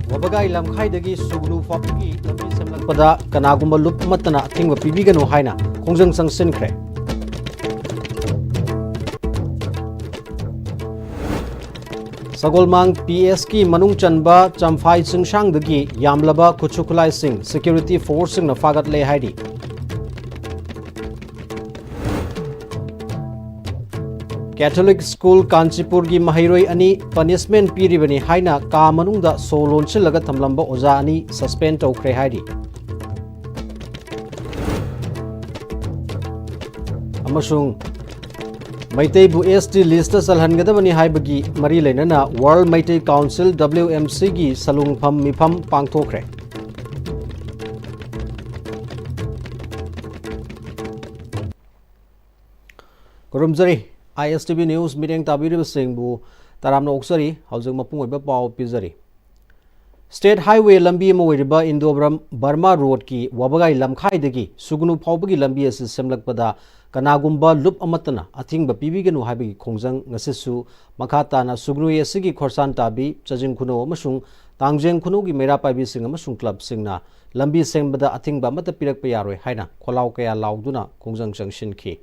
Wabagai lamkhaidagi sugnu fapki lambi semlakpada kanagumba lupmatana thingwa pibiganu haina khongjang sangsinkhre. Sagolmang PS ki manung chanba champhai singshangdagi yamlaba kuchukulai sing security force sing na fagat le haidi. Catholic School Kanchipur gi Mahiroi ani punishment piribani haina ka manungda solon chilaga thamlamba oja ani suspend tawkhre haidi. Amasung Meetei SD list salhangadabani haibagi mari leinana World Meetei Council WMC gi salungpham mifam pangthokre. Kurumjari ISTV News meeting tabiri singbu taramna oksari haujang mapung oiba pau pizari. State Highway lambi moiriba Indobram Burma Road ki wabagai lamkhaidagi sugnu phawbagi lambi asi semlakpada kanagumba lup amatana athingba pibiganu haibagi khongjang ngasisu makhata na sugnu yesigi khorsan tabi chajing khuno amasung tangjeng khuno gi mera paibi sing amasung club singna lambi sengbada athingba mata pirakpa yaroi haina kholau kaya lauduna khongjang changshinki.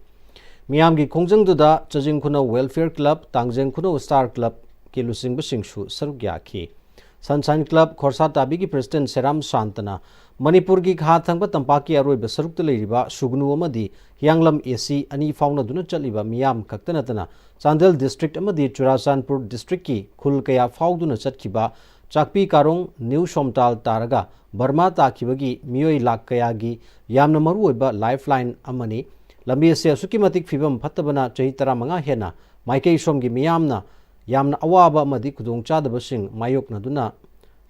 Miyamgi khongjangduda chajing khuno welfare club tangjeng khuno star club ki lusing basingshu sarugya ki. Sunshine Club Khorsa Tabi ki President Seram Santana Manipur ki kha thangba tampaki aroi ba sarukta leiriba sugnu amadi Yanglam AC ani fauna duna chaliba miyam khaktanatana Chandel district amadi Churasanpur district ki khul kaya fauduna chatkiba Chakpi Karong New Somtal Taraga Burma takibagi miyoi lak kaya gi yamna maru oiba lifeline amani lambi se sukimatik fibam phatabana chahi 15 hena maikei somgi miyamna yamna awaba amadi khudong chadaba sing mayokna duna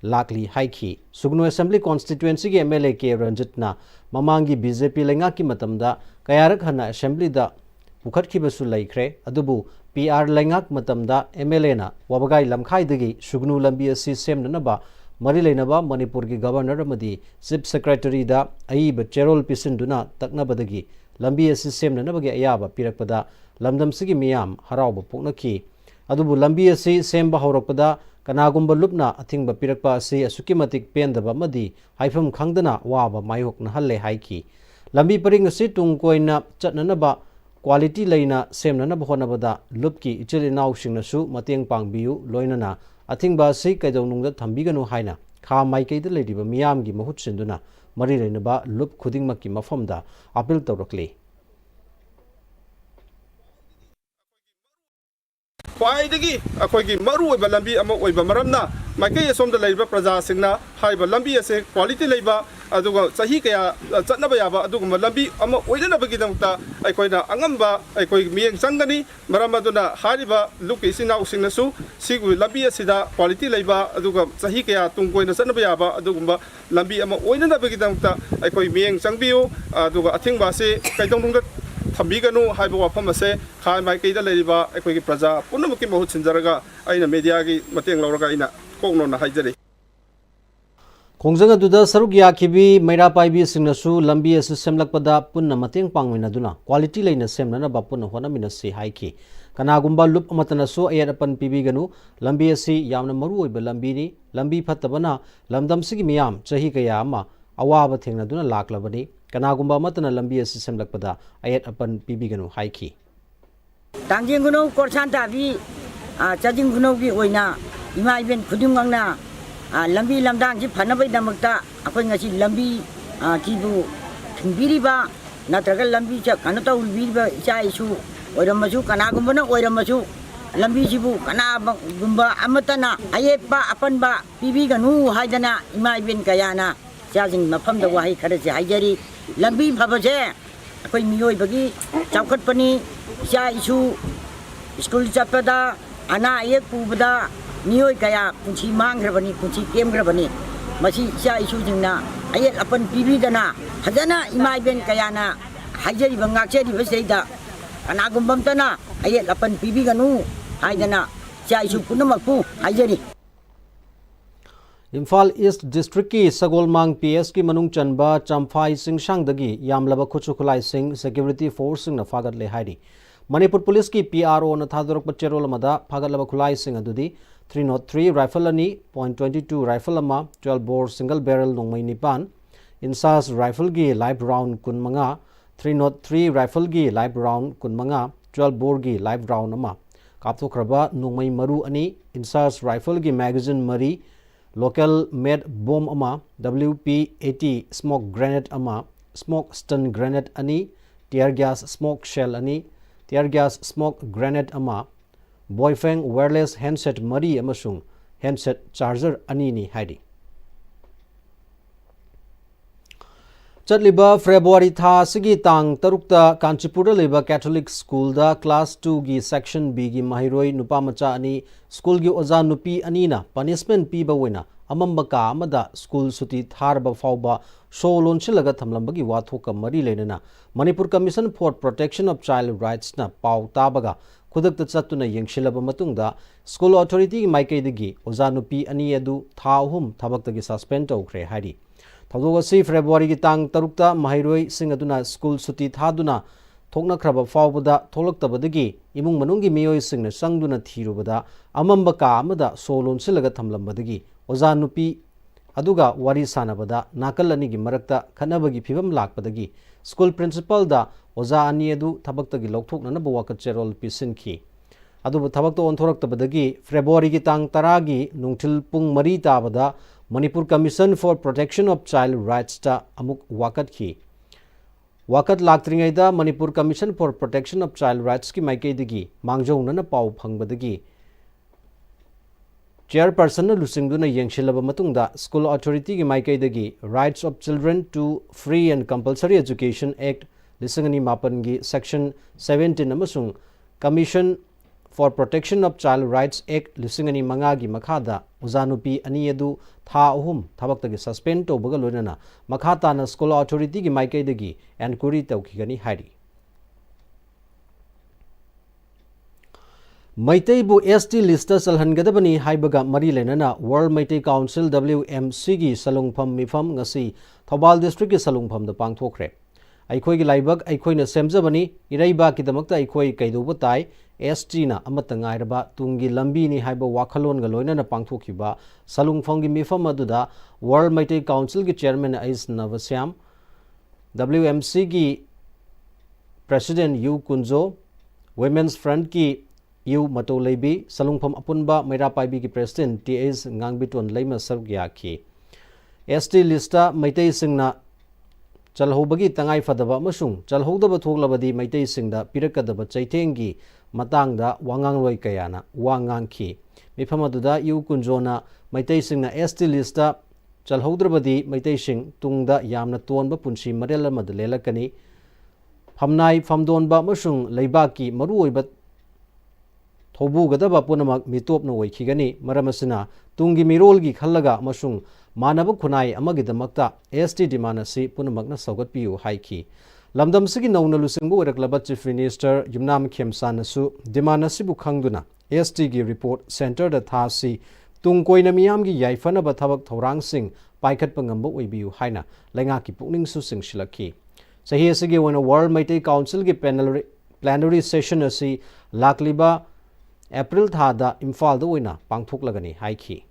lakli haiki sugnu assembly constituency gi MLA ke Ranjitna mamangi BJP lenga ki matamda kayarak hana assembly da pukhatkibasu laikre adubu PR lengak matamda MLA na wabagai lamkhaidagi sugnu lambi asi semnanaba mari leinaba Manipur gi governor amadi chief secretary da aiba cherol pisinduna taknabadagi lambi asi semnanabagi ayaba pirakpada lamdamsigi miyam harauba poknaki adubu lambi asi semba haurakpada kanagumba lupna athingba pirakpa asi asukimatik pendaba madi haifam khangdana waba mayokna halle haiki lambi paring asi tungkoina chatnanaba quality leina semnanaba honabada lupki ichilinaw singnasu mateng pangbiu loinana athingba asi kaidawnungda thambiganu haina kha maikeida leidiba miyamgi mahut sinduna mari leinaba lup khudingmakki mafamda appeal tawrakli. Kwaidagi akoigi maru oiba lambi ama oiba maramna maikei asomda leiba praja singna haiba lambi ase quality leiba aduga sahi kaya chatnaba yaba aduguma lambi ama oidanabagi damta aikoina angamba aikoi miyeng changani maramaduna hariba luki sina usingnasu sigu lambi asida quality leiba aduga sahi kaya tungkoina chatnaba yaba aduguma lambi ama oidanabagi damta aikoi miyeng changbiu aduga athingba se kaidongdungda Thambiganu haiba wafam ase khai maikeida leiba aikoigi praja punamaki mahut sinjaraga aina media gi mateng lauraga ina kokno na haijari khongjang aduda sarugya khibi meira paibi singnasu lambi asu semlakpada punna mateng pangmina duna quality leina semnana ba punna honamina si haiki kanagumba lup amatanasu ayarapan pibiganu lambi asi yamna maru oiba lambi ni lambi phatabana lamdamsigi miyam chahi kaya ama awaba thengna duna laklabani kanagumba matana lambi asi semlakpada ayat apan pibiganu haiki tangjeng kuno korsan tabi chajing kuno gi oina ima iben khudungangna lambi lamdang ji phanabai damakta akoi ngasi lambi kibu thingbiriba natraga lambi cha kanata ulbiriba cha isu oiramasu kanagumba na oiramasu lambi jibu kanagumba amatana ayepa apanba pibiganu haidana ima iben kayana chajing mafamda wahi kharase haijari lambi phabase akoi miyoi bagi chaukhatpani cha isu school chapada ana ayek pubada miyoi kaya punchi mangrabani punchi kemgrabani masi cha isu jingna ayek apan pibidana hajana imai ben kayana hajari bangakse di beseida kanagumbamtana ayek apan pibiganu haidana cha isu punamakpu hajari Imphal East District ki Sagolmang PS ki manung chanba champhai singshangdagi yamlaba khuchukulai sing security force sing na fagat le haidi Manipur Police ki PRO na thadorok cherol amada phagalaba khulai sing adudi 303 rifle ani .22 rifle ama 12 bore single barrel nongmai nipan insas rifle gi live round kunmanga 303 rifle gi live round kunmanga 12 bore gi live round ama kapthokraba nongmai maru ani insas rifle gi magazine mari local made bomb ama WP80 smoke grenade ama smoke stun grenade ani tear gas smoke shell ani tear gas smoke grenade ama boyfeng wireless handset mari amasung handset charger ani ni haidi Chatliba February tha sigi tang tarukta Kanchipura leba Catholic School da class 2 gi section B gi mahiroi nupa macha ani school gi oza nupi ani na punishment pi ba wena amamba ka amada school suti thar ba fawba show lon chilaga thamlamba gi wathoka mari lenana Manipur Commission for Protection of Child Rights na paw tabaga khudakta chatuna yengshilaba matungda school authority gi maikai digi oza nupi ani adu tha hum thabakta gi suspend tawkhre hari Thadog asi February ki tang tarukta mahiroi sing aduna school suti thaduna thokna khraba fawbada tholaktabadagi imung manunggi miyoi singna sangduna thirubada amamba ka amada solon silaga thamlambadagi oza nupi aduga wari sanabada nakal ani gi marakta khanabagi phibam lakpadagi school principal da oza ani adu thabaktagi lokthokna na bawa ka cherol pisinki adubu thabakta onthoraktabadagi February ki tang taragi nungthil pung mari tabada Manipur Commission for Protection of Child Rights ta amuk wakat ki wakat laktringai da Manipur Commission for Protection of Child Rights ki maikai digi mangjong na pau phangbadagi chairperson na lusingduna yengshilaba matungda school authority ki maikai dagi Rights of Children to Free and Compulsory Education Act lisangani mapan gi section 17 amasung Commission for Protection of Child Rights Act lisingani manga gi makhada uzanupi ani edu tha ahum thabaktagi suspend tobaga loinana makhata na school authority gi maikai dagi enquiry tawkhigani hari Meetei bu ST list salhangadabani haibaga mari lenana World Meetei Council WMC gi salungpham mifam ngasi Thobal district gi salungpham da pangthokre aikoi gi laibak aikoi na semjabani iraiba ki damakta aikoi kaidoba tai ST na amata ngairaba tungi lambi ni haiba wakhalon ga loina na pangthokhiba salungpham gi mifam aduda World Meetei Council gi chairman Ais Navasyam WMC gi President Yu Kunjo Women's Front ki Yu Matolaibi salungpham apunba Maira Paibi ki President TS Ngangbiton Laima Sargya ki ST lista Meitei singna Chalhobagi tangai fadaba masung chalhodaba thoklabadi Meitei singda pirakadaba chaithengi matangda wangang loi kayana wangang ki mifamaduda Yu Kunjona Meitei singna ST lista chalhodrabadi Meitei sing tungda yamna tonba punsi marela madlelakani phamnai phamdonba masung leibaki maruoiba thobugadaba punamak mitopna oikhigani maramasina tungi mirolgi khallaga masung manaba khunai amagidamakta ST demand asi punamakna saugatpiu haiki lamdam sigi nauna lusingbu oraklaba chief minister Yumnam Khemsan asu demand asibu khangduna ST gi report center da thasi tungkoina miyam gi yaifanaba thabak thorang sing paikhatpa ngamba oibiu haina lenga ki pukning su singshilaki sahi asigi wona World Meetei Council gi plenary session asi lakliba April thada Imphal da oina pangthoklagani haiki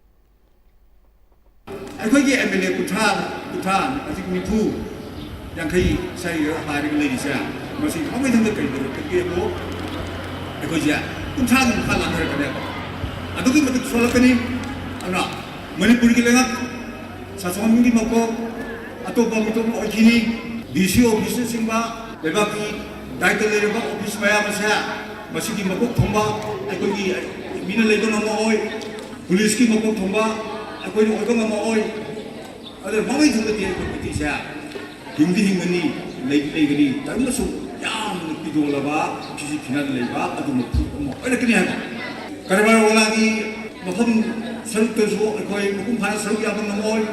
ꯑꯩꯈꯣꯏꯒꯤ MLA ꯀꯨꯟꯊ꯭ꯔꯥ ꯍꯧꯖꯤꯛ ꯅꯤꯐꯨ ꯌꯥꯡꯈꯩ ꯁꯥꯏꯔ ꯍꯥꯏꯔꯒ ꯂꯩꯔꯤꯁꯦ ꯃꯁꯤ ꯑꯃꯨꯛꯇꯪꯗ ꯀꯩꯗꯧꯔꯛꯀꯦꯕꯨ ꯑꯩꯈꯣꯏꯁꯦ ꯀꯨꯟꯊ꯭ꯔꯥꯒꯤ ꯃꯈꯥ ꯂꯥꯟꯊꯔꯛꯀꯅꯦꯕ ꯑꯗꯨꯒꯤ ꯃꯇꯤꯛ ꯁꯣꯜꯂꯛꯀꯅꯤ ꯑꯗꯨꯅ ꯃꯅꯤꯄꯨꯔꯒꯤ ꯂꯩꯉꯥꯛ ꯁꯥꯁꯣꯟꯒꯤ ꯃꯀꯣꯛ ꯑꯇꯣꯞꯄ ꯃꯤꯇꯣꯞ ꯑꯣꯏꯈꯤꯅꯤ DC ꯑꯣꯐꯤꯁꯅꯆꯤꯡꯕ ꯂꯩꯕꯥꯛꯀꯤ ꯗꯥꯏꯇ ꯂꯩꯔꯤꯕ ꯑꯣꯐꯤꯁ ꯃꯌꯥꯝ ꯑꯁꯦ ꯃꯁꯤꯒꯤ ꯃꯀꯣꯛ ꯊꯣꯡꯕ ꯑꯩꯈꯣꯏꯒꯤ ꯃꯤꯅ ꯂꯩꯕ ꯉꯝꯃꯛꯑꯣꯏ ꯄꯨꯂꯤꯁꯀꯤ ꯃꯀꯣꯛ ꯊꯣꯡꯕ ꯑꯩꯈꯣꯏꯅ ꯑꯣꯏꯕ ꯉꯝꯃꯛꯑꯣꯏ ꯑꯗꯨꯅ ꯃꯃꯩ ꯊꯪꯗꯗꯤ ꯑꯩꯈꯣꯏ ꯄꯥꯔꯇꯤꯁꯦ ꯍꯤꯡꯗꯤ ꯍꯤꯡꯒꯅꯤ ꯂꯩꯒꯅꯤ ꯇꯪꯅꯁꯨ ꯌꯥꯝꯅ ꯄꯤꯗꯣꯜꯂꯕ ꯐꯤꯖꯤ ꯐꯤꯅꯥꯟ ꯂꯩꯕ ꯑꯗꯨꯝꯕ ꯐꯨꯔꯨꯞ ꯑꯃ ꯑꯣꯏꯔꯛꯀꯅꯤ ꯍꯥꯏꯕ ꯀꯔꯕꯥꯔ ꯋꯥꯂꯥꯒꯤ ꯃꯐꯝ ꯁꯔꯨꯛꯇꯁꯨ ꯑꯩꯈꯣꯏ ꯃꯄꯨꯡ ꯐꯥꯅ ꯁꯔꯨꯛ ꯌꯥꯕ ꯉꯝꯃꯣꯏ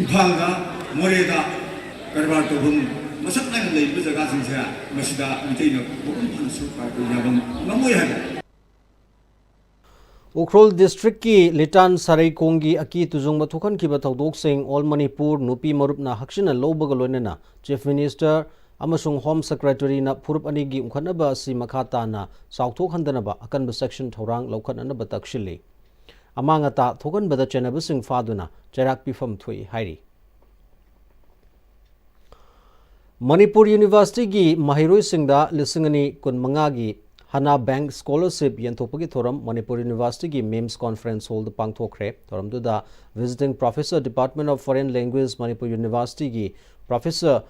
ꯏꯝꯐꯥꯜꯗ ꯃꯣꯔꯦꯗ ꯀꯔꯕꯥꯔ ꯇꯧꯐꯝ ꯃꯁꯛ ꯅꯥꯏꯅ ꯂꯩꯔꯤꯕ ꯖꯒꯥꯁꯤꯡꯁꯦ ꯃꯁꯤꯗ ꯃꯤꯇꯩꯅ ꯃꯄꯨꯡ ꯐꯥꯅ ꯁꯔꯨꯛ ꯌꯥꯕ ꯉꯝꯃꯣꯏ ꯍꯥꯏꯕ Ukhrul district ki Litan Sarai Kongi aki tuzung mathukan ki bathodok sing All Manipur Nupi Marupna Hakshina Lobaga Loinana Chief Minister amasung Home Secretary na Phurup anigi umkhanaba si makhata na Southok handanaba akanba section thorang laukhananaba takshili amang ata thogan bada chenabasing faduna charak pifam thui hairi Manipur University gi mahiroi singda lisingani kun mangagi Hana Bank Scholarship Yentopagi Thoram Manipur University gi MEMS Conference hold pangthokre thoram duda visiting professor Department of Foreign Language Manipur University gi Professor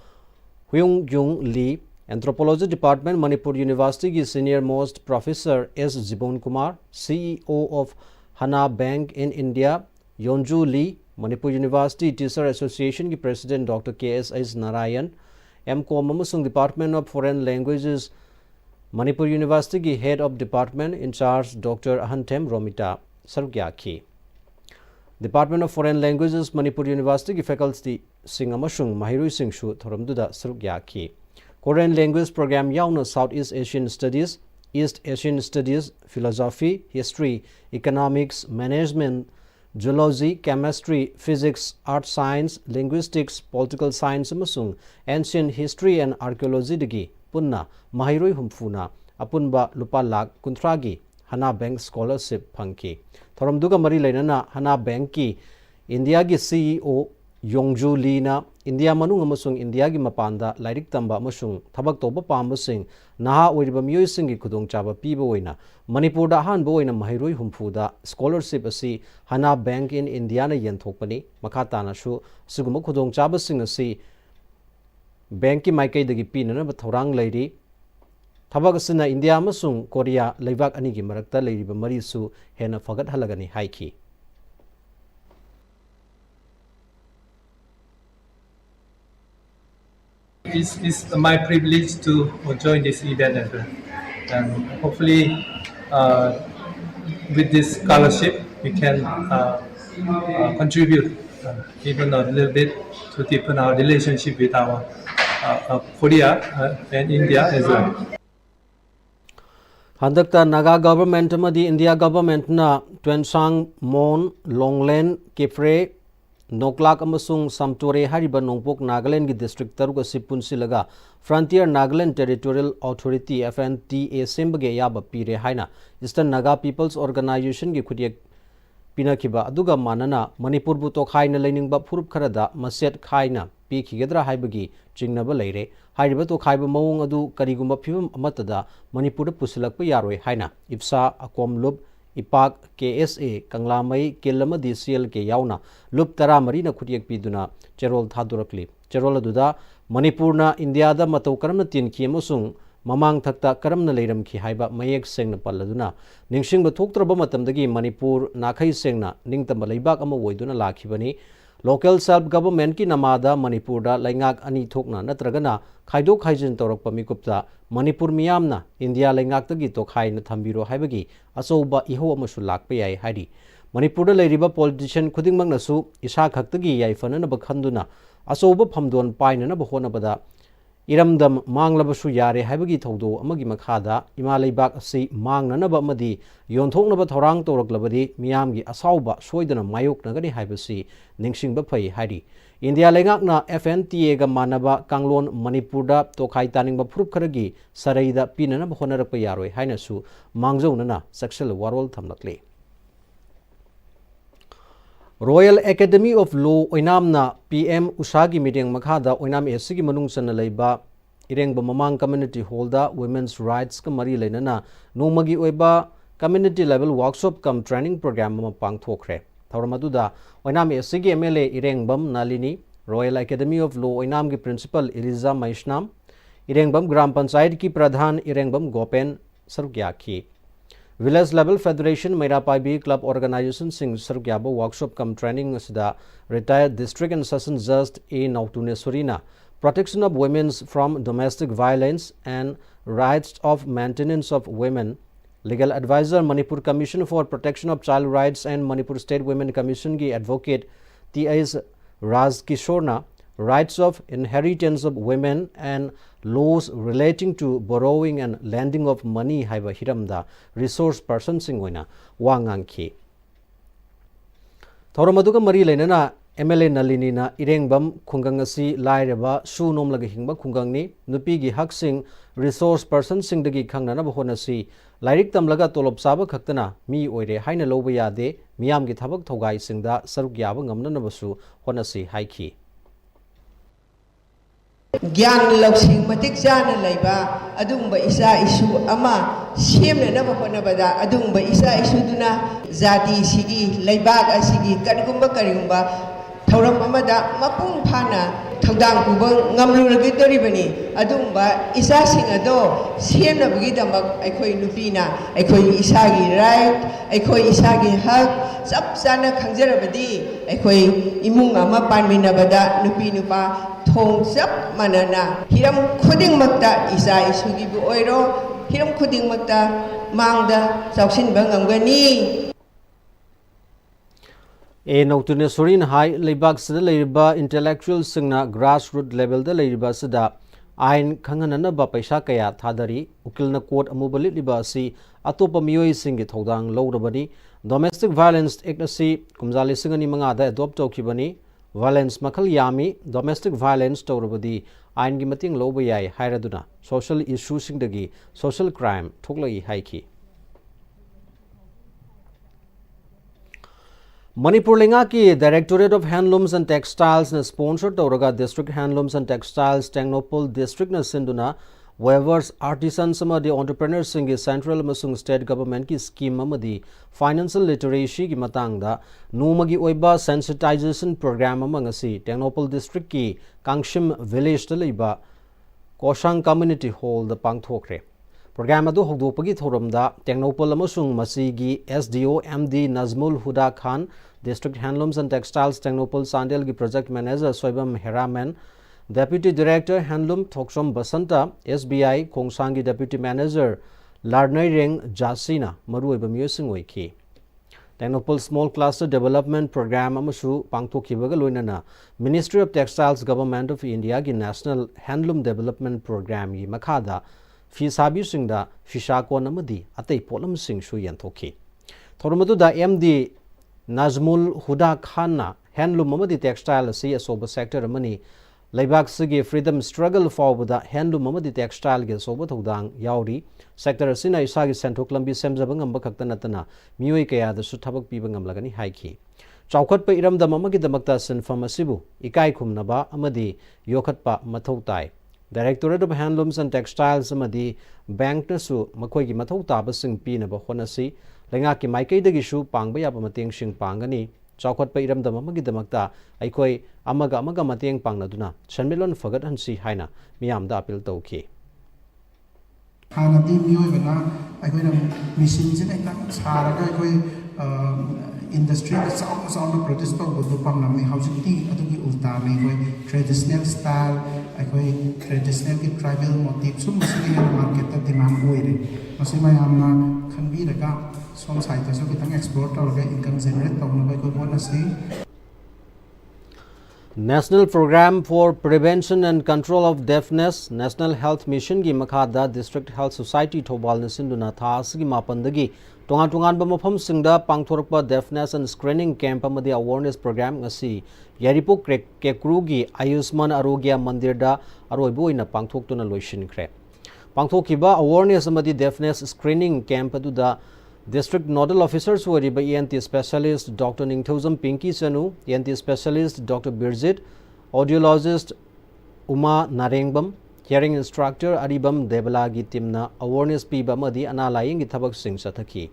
Hyung Jung Lee Anthropology Department Manipur University gi senior most Professor S Jibon Kumar CEO of Hana Bank in India Yonju Lee Manipur University Teacher Association gi President Dr. KSS Narayan M.Com amasung Department of Foreign Languages Manipur University ki Head of Department in charge Dr. Ahantem Romita Sargyaki Department of Foreign Languages Manipur University ki faculty sing amasung mahiroi sing shu thoramduda Sargyaki Korean language program yauna Southeast Asian Studies East Asian Studies Philosophy History Economics Management Geology, Chemistry, Physics, Art Science, Linguistics, Political Science amasung Ancient History and Archaeology digi punna mahiroi humfuna apunba lupa lakh kuntragi Hana Bank Scholarship phangki thoramduga mari leinana Hana Bank ki India gi CEO Yongju Lee na India manung amasung India gi mapanda lairik tamba amasung thabak toba pambasing naha oiriba miyoi singi khudong chaba piba oina Manipur da han boina mahiroi humfuda scholarship asi Hana Bank in India na yenthokpani makata na shu siguma khudong chaba sing asi bank ki maikai dagi pinana ba thorang leiri thabak asina India amasung Korea leibak ani gi marakta leiriba mari su hena fagat halagani haiki It's my privilege to join this event as well. And hopefully with this scholarship we can contribute even a little bit to deepen our relationship with our Korea and India as well. Handakta Naga government amadi India government na Twensang Mon Longlen Kepre Noklak amasung Samtore hariba Nongpok Nagaland gi district taruga sipunsilaga Frontier Nagaland Territorial Authority FNTA sembage yaba pire haina Eastern Naga People's Organization gi khutiak pinakiba aduga manana Manipur bu tokhaina leningbba phurup kharada maset khaina pikigedra haibagi chingnaba leire hariba tokhaiba mawong adu karigumba phibam amatada Manipur pusilakpa yaroi haina IPSA akomlub Ipak KSA Kanglamai Kelamadi CL ke yauna lup tara marina khutiak piduna cherol thadurakli cherol aduda Manipurna India da matau karamna tin ki amasung mamang thakta karamna leiram ki haiba mayek sengna palladuna ningsingba thoktraba matamdagi Manipur nakhai sengna ningtamba leibak ama oiduna lakhibani local self government ki namada Manipur da laingak ani thokna natragana khaidok khaijin torak pamikupta Manipur miyamna India laingak tagi tokhai na thambiro haibagi asoba iho amasu lakpa yai haidi Manipur da leiriba politician khudingmak nasu isa khaktagi yai fanana bakhanduna asoba phamdon painana bahona bada iramdam manglabasu yare haibagi thaudo amagi makhada ima leibak asi mangnanaba amadi yonthoknaba thorang toraklabadi miyamgi asauba soidana mayoknagani haibasi ningsingba phai haidi India lengakna FNTA ga manaba kanglon Manipur da tokhai taningba phurup kharagi saraida pinana honarakpa yaroi hainasu mangjaunana sexual warol thamlakle Royal Academy of Law oinamna PM Usagi meeting makhada oinam SC gi manungsan leiba irengba mamang community hall da women's rights ka mari leinana nomagi oiba community level workshop kam training program ma pangthokre thawramaduda oinam SC gi MLA irengbam Nalini Royal Academy of Law oinam gi principal Eliza Maishnam irengbam gram panchayat ki pradhan irengbam Gopen Sargyaki Village Level Federation Meirapai Club Organization Singh Sargyaba Workshop cum Training Sida Retired District and Session Judge A. Nautunesurina Protection of Women from Domestic Violence and Rights of Maintenance of Women Legal Advisor Manipur Commission for Protection of Child Rights and Manipur State Women Commission Ki Advocate T.S. Raj Kishorna Rights of Inheritance of Women and Laws Relating to Borrowing and Lending of Money Haiba Hiramda Resource Person Singoina Wangangki Thoramaduga Mari Lenana MLA Nalinina Irengbam Kungangasi Laireba Su Nomlaga Hingba Kungangni Nupigi Haksing Resource Person Singdagi Kangnana Bahonasi Lairik Tamlaga Tolop Saba Kaktana Mi Oire Haina Lobayade Miam Gitabak Togai Singda Saruk Yabang Amnanabasu Honasi Haiki Gyan Loksing Matik Jana Laiba Adumba Isa Isu Ama Siemna Naba Honabada Adumba Isa Isuduna Zadi Sigi Laibag Asigi Kadgumba Karimba Tauram Amada Mapung Pana Tangdang Kubang Ngamluragitari Adumba Isa Singado Siemna Bugidambak Ekoi Nupina Ekoi Isagi Right Ekoi Isagi Hak Sap Sana Kanjarabadi Ekoi Imung Ama Panminabada Nupi Nupa Thong Sap Manana Hiram Kuding Makta Isa Isugibu Oiro Hiram Kuding Makta Mangda Sauksin Bangangani A Noctune Sorin High Labak Sada Lariba Intellectual Singna Grassroot Level the Lariba Sada Ain Kanganana Bapaisha Kaya Thadari Ukilna Court Amubali Libasi Atopa Mui Singit Hodang Lodabadi Domestic Violence Ignasi Kumzali Singani Mangada Adopt Okibani Violence Makal Yami Domestic Violence Torabadi Ain Gimating Lobayai Hairaduna Social Issues Singdagi Social Crime Toglai Haiki Manipur Linga ki Directorate of Handlooms and Textiles na sponsored Tauraga District Handlooms and Textiles Technopole District na Sinduna Weavers Artisans Samadi Entrepreneurs Singi Central Masung State Government ki scheme amadi Financial Literacy ki matangda Numagi Oiba Sensitization Program amangasi Technopole District ki Kangshim Village taliba Koshang Community Hall the Pangthokre Program adu hogdopagi thoramda Technopole amasung masigi SDO MD Nazmul Huda Khan District Handlooms and Textiles Technopole Sandel ki Project Manager Soibam Heraman Deputy Director Handloom Thoksom Basanta SBI Kongsangi Deputy Manager Larnai Ring Jasina Maruiba Musing Wiki Technopole Small Cluster Development Program Amashu Pangthokibaga Loinana Ministry of Textiles Government of India ki National Handloom Development Program yi Makada Fisabi Singda Fishako Namadi Ate Polam Sing Shuyan Toki Thormadu da MD Nazmul Huda Khanna Handloom Mamadi Textile Si Soba Sector Mani Laibak Sigi Freedom Struggle for the Handloom Mamadi Textile Ge Soba Thodang Yauri Sector Sina Isagi Central Lambi Semzabangam Bakaktanatana Mui Kaya the Sutabak Pibangam Lagani Haiki Chaukat Pa Iram the Mamaki the Makta Sinfam Asibu Ikai Kumnaba Amadi Yokatpa Mathotai Directorate of Handlooms and Textiles Amadi Bank Nasu Makoigi Mathau Tabasing Pina Bahonasi Langaki Maike the Gishu Pangba Yapamating Shing Pangani Chaukat Pa Iram the Mamaki the Makta Aikoi Amaga Mating Pangnaduna Chanmilon Fagat and Si Haina Miam da Apil Toki Hanadi Mioivana I machines in a Saraga industry that sounds on the protest of the Pamami housing tea at the Ultami, traditional style, traditional tribal motifs, so mostly market of demand waiting. Masimayama can be the gap, some sites of it export or income generate on the Bacon say. National Program for Prevention and Control of Deafness National Health Mission gi Makada District Health Society Thobal Nisinduna Thas gi Mapandagi Tonga Tongan Bamapam Singda Pangthorpa Deafness and Screening Camp Amadi Awareness Program ngasi Yaripuk Kekrugi Ayusman Arogya Mandirda Aroiboina Pangthoktuna Loishinkre Pangthokiba Awareness Amadi Deafness Screening Camp aduda District Nodal Officers were ENT Specialist Dr. Ningthozam Pinky Sanu, ENT Specialist Dr. Birzit, Audiologist Uma Narengbam, Hearing Instructor Aribam Debalagi Timna, Awareness Piba Madi Analaying Itabak Singh Sataki.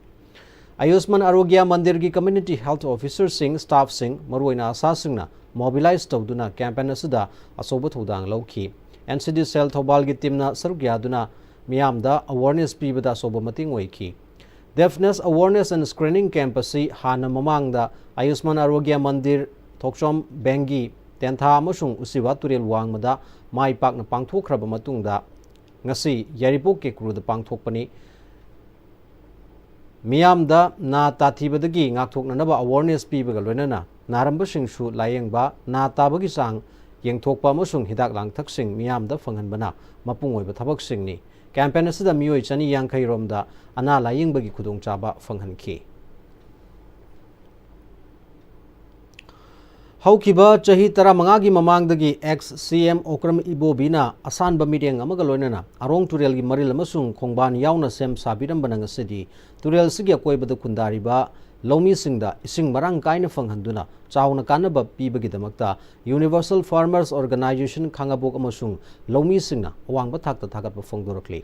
Ayusman Arogya Mandirgi Community Health Officer Singh, Staff Singh, Maruina Asasingna, mobilized Toduna, Campaign Asada, Asobat Hudang Loki, NCD Cell Tobalgi Timna, Sarugyaduna, Miamda, Awareness Piba da Sobamating Waki. Deafness Awareness and Screening Campus Hana Mamangda Ayusman Arogya Mandir Thoksom Bengi Tentha Amasung Usiwa Turil Wangmada Mai Pakna Pangthokraba Matungda Ngasi Yaripuk Kekru the Pangthokpani Miamda Na Tathibadagi Ngakthoknanaba Awareness Pibaga Loinana Naramba Singshu Layengba Na Tabagi Sang Yengthokpa Amasung Hidak Lang Taksing Miamda Fanganbana Mapungoiba Thabak Singni Campaign asida Miyoi Chani Yankai Romda Ana Laying Bagi Kudong Chaba Fanghanki हौखिबा चाही तरा मंगागी ममांगदगी ex CM Okram इबोबीना असानबा meeting अमगा लोइनना अरोंग तुरेलगी मरिल अमसुंग खोंगबान यावना सेम साबिरंबना ngasidi तुरेल सिगी अकोइबदा खुंदारिबा लौमी सिंगदा इसिंग मरांग काइना फंगहंदुना चावना कानबा पीबगीदमक्ता यूनिवर्सल फार्मर्स ऑर्गेनाइजेशन खांगाबोक अमसुंग लौमी सिंगना अवांगबा थाकता थागतबा फोंदोरकली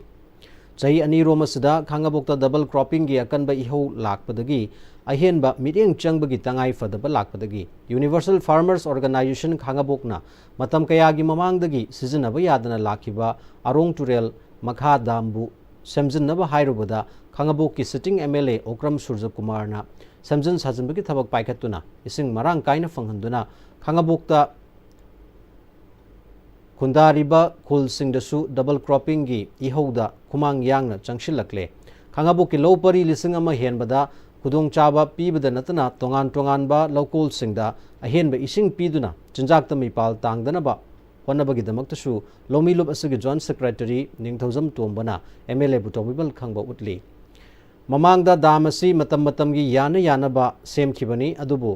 चाही अनीरोम असदा खांगाबोकता डबल क्रॉपिंग गी अकनबा इहो लाकपदगी अहेनबा मीटिंग चंगबगी तंगाई फदबा लाकपदगी यूनिवर्सल फार्मर्स ऑर्गेनाइजेशन खांगाबोकना मतम कयागी ममांगदगी सिजनबा यादना लाखिबा अरोंग तुरेल मखा दामबु सेमजिनबा हाइरुबदा खांगाबोक की सिटिंग MLA ओक्रम सूर्य कुमारना सेमजिन साजनबगी थबक पाइखतुना इसिंग मरांग काइना फंगहंदुना खांगाबोकता खुंदारिबा खुलसिंगदसु डबल क्रॉपिंग की इहौदा खुमांग यांगना चंगशिलकले खांगाबोक की लौपरी लिसिंग अमा हेनबदा खुदोंग चाबा पीबदा नतना तोंगान तोंगानबा लौकोल सिंगदा अहेनबा इसिंग पीदुना चिंजाकता मिपाल तांगदनबा होनबगीदमक्तसु लोमीलुब असगी जॉइंट सेक्रेटरी निंगथौजम तोंबना MLA बुतौबिबल खंगबा उतली ममांगदा दामसी मतम मतमगी याना यानबा सेमखिबनी अदुबु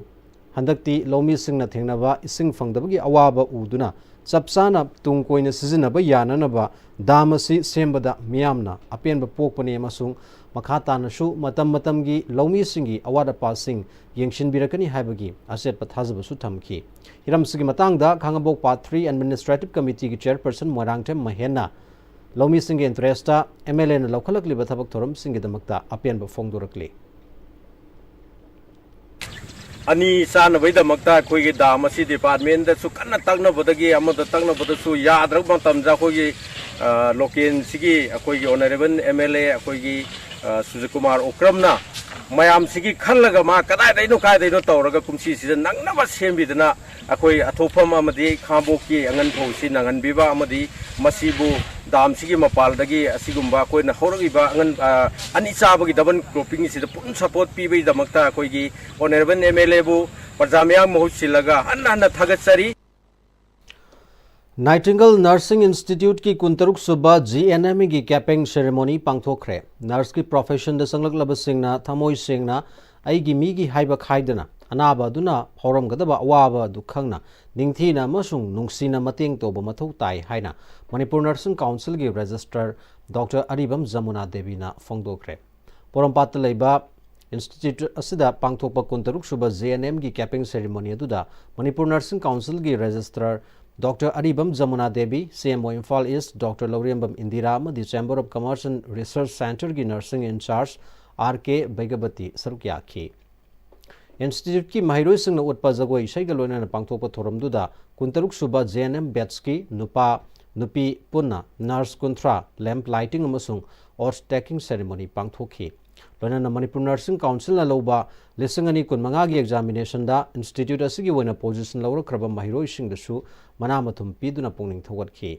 हंदक्ति लौमी सिंगना थेंगनबा इसिंग फंगदबगी अवाबा उदुना चपसाना तुंग कोइना सिजनबा याननबा दामसी सेमबदा मियामना अपेनबा पोकपनी अमसुंग मखातानसु मतम मतमगी लौमी सिंगी अवादा पासिंग येंगशिनबिरकनी हाइबगी असेट पथाजबसु थमखी हिरमसिगी मतांगदा खांगाबोक पार्ट 3 एडमिनिस्ट्रेटिव कमिटी की चेयरपर्सन मोरांगथेम महेना लौमी सिंगी इंटरेस्टा MLA न लौखलकलिबा थबक थोरम सिंगिदमक्ता अपेनबा फोंदोरकली अनि सानबैदमक्ता अखोइगी दाम असि डिपार्टमेंट दसु कन्ना तगनबदगी अमदा तगनबदसु याद्रक मतम जाखोइगी local सिगी अखोइगी honourable MLA अखोइगी Surya Kumar ओक्रमना मयाम सिगी खल्लगा मा कदाइदैनो काइदैनो तौरगा कुमसी सिजन नंगनबा सेमबिदना अखोइ अथोफम अमदी खांबोकी अंगन फौसी नंगनबिबा अमदी मसीबु दाम सिगी मपालदगी असिगुम्बा अखोइना हौरगिबा अंगन अनि चाबगी डबल क्रॉपिंग सिदा पुन सपोर्ट पीबैदमक्ता अखोइगी ऑनरेबल MLA बु प्रजामयाम महुसिलगा हन्ना थगचरी नाइटिंगल नर्सिंग इंस्टीट्यूट की कुंतरुक सुबह GNM की कैपिंग सेरेमनी पांगथोखरे नर्स की प्रोफेशन द संगलकलबसिंगना थमोय सिंगना अइगी मीगी हाइबा खाइदना अनाबा दुना फौरमगदबा अवाबा दुखंगना निंगथीना मसुंग नुंगसीना मतेंग तोबा मथौ ताई हाइना मणिपुर नर्सिंग काउंसिल की रजिस्ट्रार डॉक्टर अरिबम जमुना देवीना फोंदोखरे पोरमपात लेबा इंस्टीट्यूट असिदा पांगथोकपा कुंतरुक सुबह GNM की कैपिंग सेरेमनी अदुदा मणिपुर नर्सिंग काउंसिल की registrar doctor Aribam Jamuna Devi CMO Imphal east doctor Lourembam Indira मदी chamber of commerce and research centre की नर्सिंग इंचार्ज RK बैगबती सरुक याखी इंस्टीट्यूट की महिरोई सिंह उत्पा जगोई इसाइगा लोइना पांगथोकपा थोरमदुदा कुंतरुक सुबह GNM बैच की नुपा नुपी पुन्ना नर्स कुंथ्रा लैंप लाइटिंग अमसुंग और स्टैकिंग सेरेमनी पांगथोखी लोइना मणिपुर नर्सिंग काउंसिल लौबा लिसिंगनी कुनमंगा की एग्जामिनेशन दा इंस्टीट्यूट असगी वना पोजीशन लौरख्रब महिरोई सिंगदसु मनामथुम पीदुना पुंगनिंग थोगतखी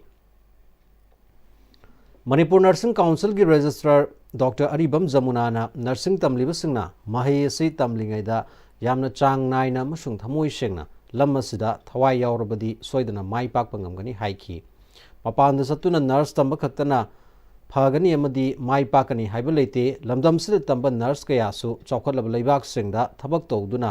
मणिपुर नर्सिंग काउंसिल की रजिस्ट्रार डॉक्टर अरिबम जमुनाना नर्सिंग तमलिबसिंगना महै असि तमलिंगैदा यामना चांग नाइना अमसुंग थमोय सेंगना लम असिदा थवाई यावरबदी सोइदना माई पाकपा ngamgani हाइखी मपानदा सत्तुना नर्स तंबा खक्तना फगनी अमदी माई पाकनी हाइबा लेते लमदमसिदा तंबा नर्स कयासु चौखटलब लेबाक सिंगदा थबक तौदुना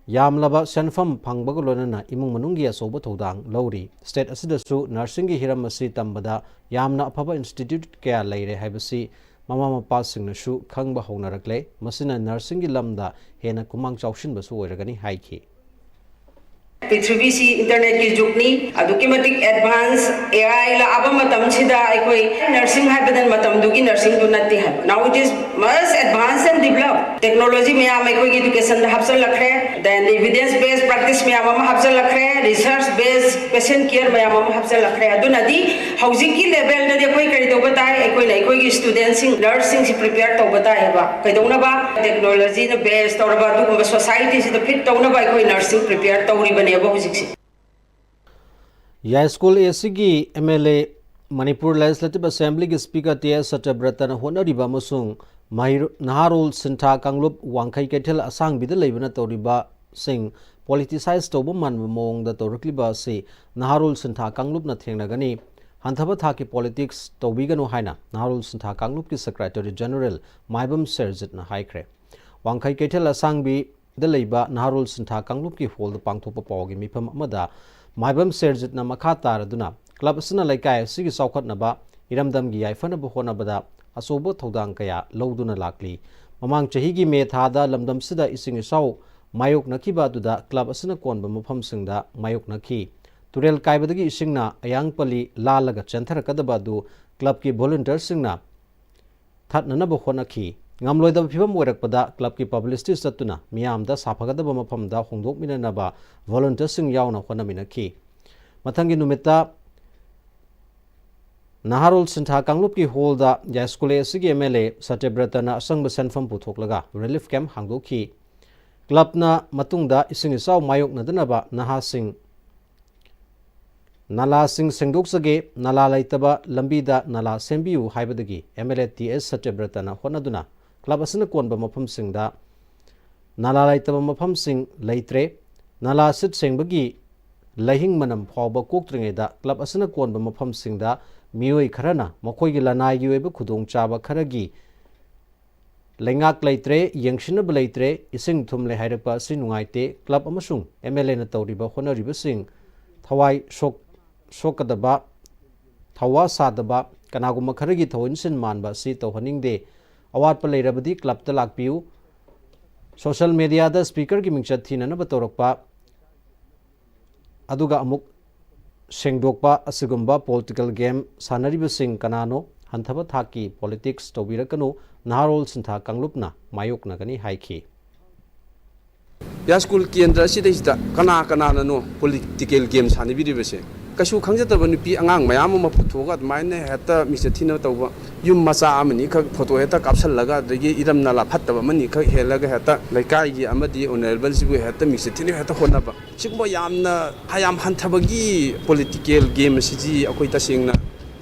यामलबा सेनफम फंगबग लोनना इमुंग मनुंगी असोब थौदांग लौरी स्टेट असिदसु नर्सिंग की हिरम असि तंबदा यामना अफबा इंस्टीट्यूट कया लेरे हाइबसी ममा मपा सिंगनसु खंगबा हौनरकले मसिना नर्सिंग की लमदा हेना कुमांग चाउशिनबसु ओइरगनी हाइखी पृथ्वी से इंटरनेट की जुगनी अदुकिमतिक एडवांस AI लाब मतमसिदा अखोई नर्सिंग हाइबदन मतमदुगी नर्सिंग दु नत्ते है now it is must advance and develop technology में आम अखोई एजुकेशन द हब्सल लखरे देन एविडेंस बेस्ड प्रैक्टिस में आम हब्सल लखरे रिसर्च बेस्ड पेशेंट केयर में आम हब्सल लखरे अदुनदी हाउसिंग की लेवल दे अखोई करि तो बताय अखोई नै अखोई स्टूडेंट सिंग नर्सिंग से प्रिपेयर तो बताय बा कइदौनबा टेक्नोलॉजी न बेस्ड तौरबा दुगुम सोसाइटी से फिट तौनबा अखोई नर्सिंग प्रिपेयर तौरिबने या स्कूल AC की MLA मणिपुर लेजिस्लेटिव असेंबली की स्पीकर TS सत्यव्रतन होनरिबा मसुंग नहारोल सिंथा कांगलुप वांखै कैथेल असांग बिद लेबना तौरिबा सिंग पॉलिटिसाइज तौब मन मोंग द तौरक्लिबा से नहारोल सिंथा कांगलुप न थेंगनगनी हंथबा था की पॉलिटिक्स तौबिगनो हाइना नहारोल सिंथा कांगलुप की सेक्रेटरी जनरल माइबम सेरजित न हाइख्रे वांखै कैथेल असांग B da leiba Naharul Sintha Kanglup ki hall da pangthokpa pawgi mifam amada maibam serjit na makha taraduna club asina laikai asigi saukhatnaba iramdam gi yaifana ba honabada asoba thodang kaya loduna lakli mamang chahigi me thada lamdam sida ising isau mayok nakiba duda club asina konba mafam singda mayok nakhi turel kaibadagi isingna ayang pali lalaga chanthara kadaba du club ki volunteer singna thatnana ba honakhi ngamloida phibam oirakpada club ki publicity satuna miyamda saphagada ba mafamda hongdok minana ba volunteer sing yauna honaminakhi mathangi numita Naharul Sintha Kanglup ki hall da Jaskule sigi MLA Satyabrata na asangba senfam puthoklaga relief camp hangdokhi club na matungda ising isau mayok nadanaba naha sing nala sing sengdok sage nala laitaba lambida nala sembiu haibadagi MLA TS Satyabrata na honaduna club asina konba mafam singda nala laitaba mafam sing leitre nala sit sengbagi lahing manam phawba koktringeda club asina konba mafam singda mioi kharana makhoi lanai gi weba khudong chaba kharagi lengak leitre yengshinab leitre ising thumle hairakpa si nungaite club amasung MLA na tawriba honariba sing thawai shokadaba thawa sadaba kanaguma kharagi thawin sin manba si tawhaningde awat pa leirabadi club ta lakpiu social media da speaker gi mingchat thinana ba tawrakpa aduga amuk sengdokpa asigumba political game sanariba sing kanano hanthaba thaki politics tobirakanu Naharul Sintha Kanglupna mayokna gani haiki ya school kendra sidai kana kana no political game sanibiribese kasu khangjataba nupi angang mayam ma phuthoga maine heta misathina tawba yum macha amani kha photo heta kapsallaga dagi iramna la phattaba mani kha helaga heta laikai gi amadi honorable sibu heta misathina heta honaba sigbo yamna hayam hanthabagi political game siji akoi tasengna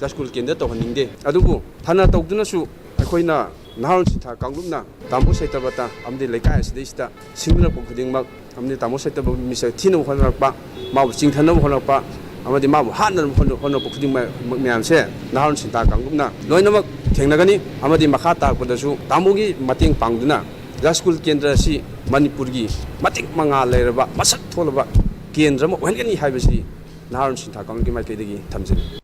ja school kendra tawhaningde adubu thana tawduna su akoina Naharul Sintha Kanglupna tamo saitabata amdi laikai sidista singla khudingmak amdi tamo saitaba misathina honrakpa mau chingthana honrakpa amadi mabu hanna hono khuding myamse Naharul Sintha Kanglupna loinamak thengnagani amadi makha takpadasu tamogi mating pangduna ja school kendra si Manipurgi matik manga leiraba masak tholaba kendra ma ohengani haibasi Naharul Sintha Kanglupgi maikaidagi thamjani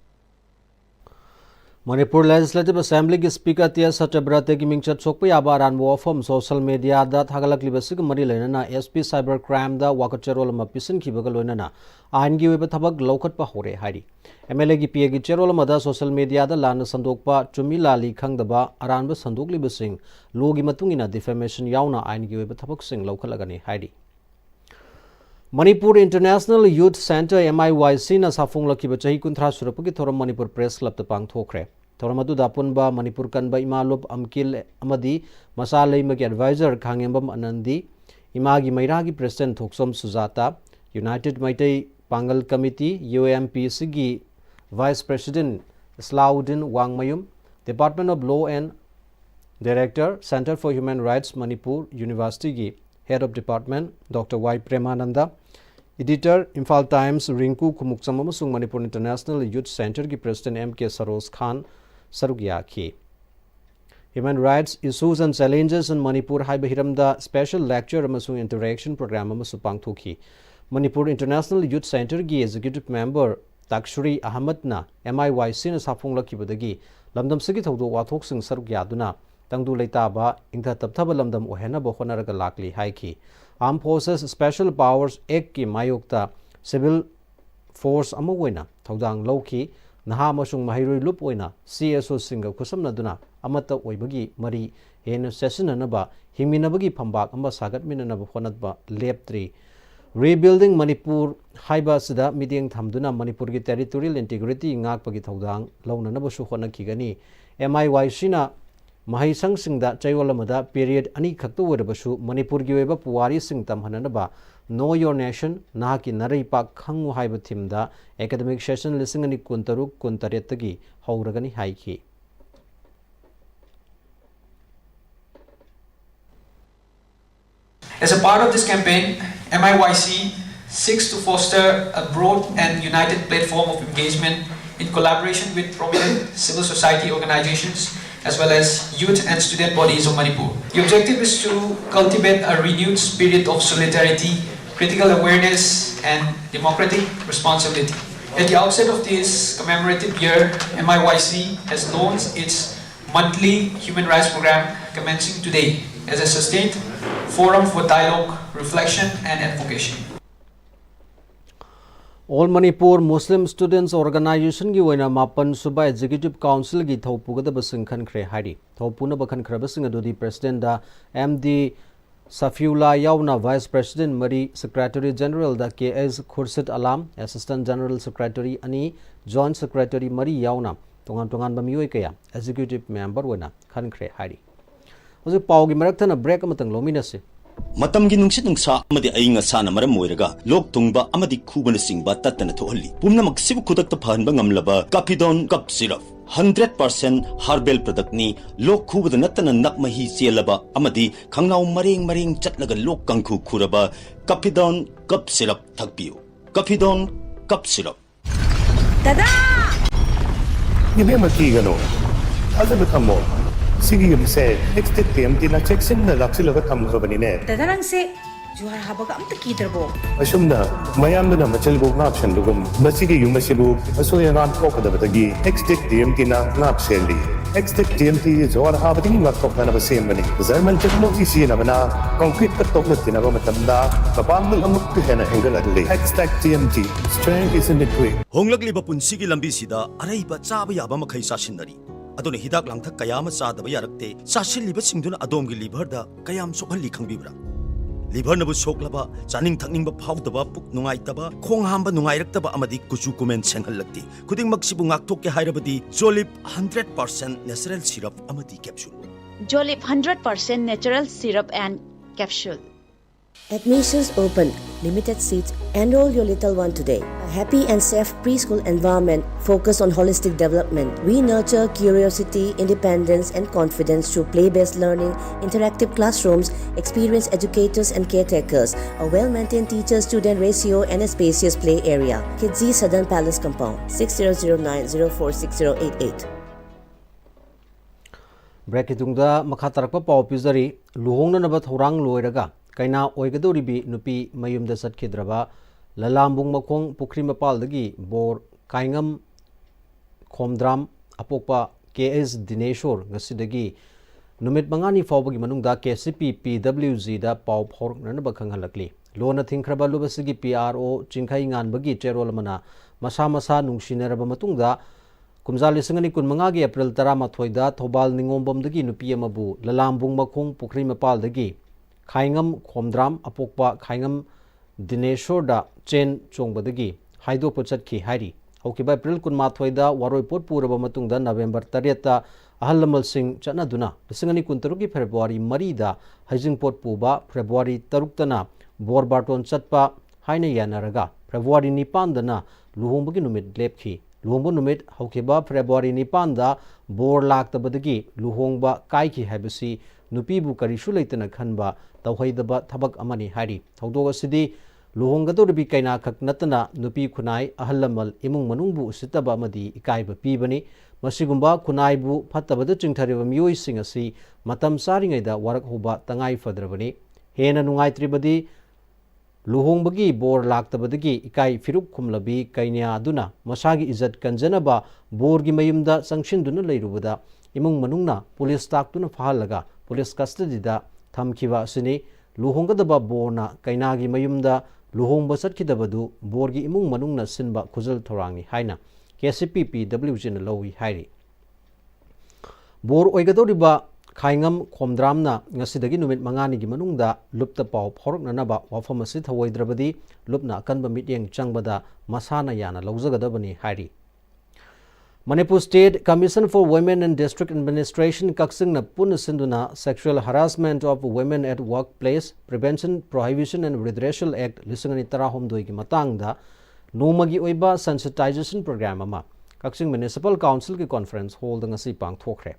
Manipur Legislative Assembly ki Speaker T.S. Satyabrata ki mingchat sokpa yaba aranbo from social media da thagalakli basig mari leinana SP cyber crime da wakacharol ma pisin khibaga loinana ain gi weba thabak lokhat pa hore hari MLA ki PA ki cherol ma da social media da lan sandokpa chumi lali khangdaba aranba sandokli basing logi matungina defamation yauna ain gi weba thabak sing lokhalagani hari Manipur International Youth Center MIYC na safung lakiba chahi kunthra surapagi thoram Manipur Press Club ta pangthokre thoram adu dapunba Manipur kanba imalop amkil amadi masalai magi advisor khangembam anandi imagi mairagi president thoksom sujata United Meetei Pangal Committee UMPC gi vice president Slaudin Wangmayum Department of Law and Director Center for Human Rights Manipur University gi Head of Department Dr. Y. Premananda, Editor Imphal Times Rinku Kumukcham amasung Manipur International Youth Center ki President M.K. Saroz Khan Sarugya Human Rights Issues and Challenges in Manipur haiba hiramda special lecture amasung interaction program amasu pangthoki Manipur International Youth Center ki Executive Member Takshuri Ahmad na MIYC na safung lakibadagi lamdam sigi thawdo wathok sing sarugya duna Tangdu Leitaba Intha Tapthaba Lamdam Ohena Bohonaraga Lakli Haiki Armed Forces Special Powers Act ki Mayokta Civil Force Amawena Thaudang Loki Naha Masung Mahirui Lup Oina CSO Singa Kusamna Duna Amata Oibagi Mari Hen Session Anaba Himinabagi Pambak Amba Sagat Minanaba Honatba Leptri Rebuilding Manipur Haiba Sida Meeting Thamduna Manipur ki Territorial Integrity Ngakpagi Thaudang Launa Nabashu Hona Kigani MIYC na Mahai sang singda chayolamada period ani khakto werabasu Manipur gi weba puwari sing tamhananaba Know Your Nation nahaki narai pak khangu haiba thimda academic session lising ani kuntaruk kuntaretagi hauragani haiki As a part of this campaign, MIYC seeks to foster a broad and united platform of engagement in collaboration with prominent civil society organizations as well as youth and student bodies of Manipur. The objective is to cultivate a renewed spirit of solidarity, critical awareness, and democratic responsibility. At the outset of this commemorative year, MIYC has launched its monthly human rights program commencing today as a sustained forum for dialogue, reflection, and advocacy. All Manipur Muslim Students Organization gi oina Mapan Suba Executive Council gi thopu ga basing khan khre hari thopu na bakhan khra basing adudi President da MD Safiullah Yauna Vice President Mari Secretary General da KS Khurshid Alam Assistant General Secretary ani Joint Secretary Mari Yauna tongan ba mioi kaya Executive Member oina khan khre hari hoje pau gi marak thana break amatang lomina se Matamgi nungsit nungsa amadi ainga sana maram moiraga lok tungba amadi khubana singba tatana thohalli pumna maksibu khudak ta phanba ngamlaba Capidon cup syrup 100% herbal product ni lok khubada natana nakmahi selaba amadi khangnau mareng chatlaga lok kangkhu khuraba Capidon cup syrup thakpiu Capidon cup syrup Dada Nibe makigano Alda betamo Sige yumse next time tina check-in na laksilaga thamgrabani ne Dada nang se juhar habaga amta kidrabo Asumna mayamna machalbu ngapshan dugum basige yumasibu asoyangan kokadabagi next time tina ngapseli next time ti juhar habati ngakokna basembani German technology sina bana concrete katokna tina ba matamda kapamul amuk hena hengaladli #TMT strength is in the quick Honglakliba punsigi lambi sida araiba chaba yaba makhai sasinari adone hidak langthak kayama sadaba yarakte sasiliba singduna adomgi liver da kayam sokhalli khangbibra liver nabu soklaba chaning thakning ba phawdaba puk nungai taba khong hamba nungai raktaba amadi kuchu comment senghallakti khuding maksibu ngakthok ke hairabadi Jolip 100% natural syrup amadi capsule Jolip 100% natural syrup and capsule Admissions open. Limited seats. Enroll your little one today. A happy and safe preschool environment focused on holistic development. We nurture curiosity, independence, and confidence through play-based learning, interactive classrooms, experienced educators and caretakers, a well-maintained teacher-student ratio, and a spacious play area. Kidzi Southern Palace Compound, 6009046088. Break itungda makatarakpa pau pizari luhongna nabat horang loiraga kaina oigadoribi nupi mayumda satkidraba lalambung makhong pukri mapaldagi bor kaingam khomdram apokpa KS Dineshor ngasidagi numit mangani fawbagi manungda KCP PWG da pau phor nanaba khanghalakli lona thingkhraba lubasigi PRO chingkhai nganbagi cherol mana masa nungsinaraba matungda kumjali singani kun mangagi April 13 da thobal ningombamdagi nupi amabu lalambung makhong pukri mapaldagi Khaingam Khomdram Apokpa Khaingam Dineshor da Chen Chongbadagi Haido Pochatki Hari Hokiba April Kunmathoida Waroi Pot Puraba Matungda November 30 Ahalamal Singh Chanaduna Singani Kuntaruki February Marida Hajing Pot Puba February Taruktana Bor Barton Chatpa Haina Yanaraga February Nipandana Luhombagi Numit Lepki Luhombo Numit Hokiba February Nipanda Bor Laktabadagi Luhongba Kaiki Habasi Nupibu Karishu Laitana Khanba Tawhaidaba Tabak Amani Hari Taudoga Sidi Luhongadoribi Kaina Kak Natana Nupi Kunai Ahalamal Imung Manungbu Sitaba Madi Ikaiba Pibani Masigumba Kunaibu Patabada Chingtariba Mioi Singasi Matam Saringaida Warak Hoba Tangai Fadrabani Hena Nungai Tribadi Luhongbagi Bor Laktabadagi Ikai Firuk Kumlabi Kainya Aduna Masagi Izat Kanjanaba Borgi Mayumda Sangshin Lairubada Imung Manungna Police Taktuna Fahalaga Police custody da thamkiwa sini luhonggadaba borna kainagi mayumda luhongba satkidabadu borgi imung manungna sinba khujal thorangi haina KCP PWG na lowi hairi bor oigadoriba khaingam khomdramna ngasidagi numit mangani gi manungda lupta pau phoroknanaba wafam asi thawoidrabadi lupna kanba mityeng changbada masana yana lawjagadabani hairi Manipur State Commission for Women and District Administration Kaksing na Punasinduna Sexual Harassment of Women at Workplace Prevention, Prohibition and Redressal Act Lisangani Tarahomdoi ki matangda nomagi oiba sensitization program ama Kaksing Municipal Council ki conference hold ngasi pangthokre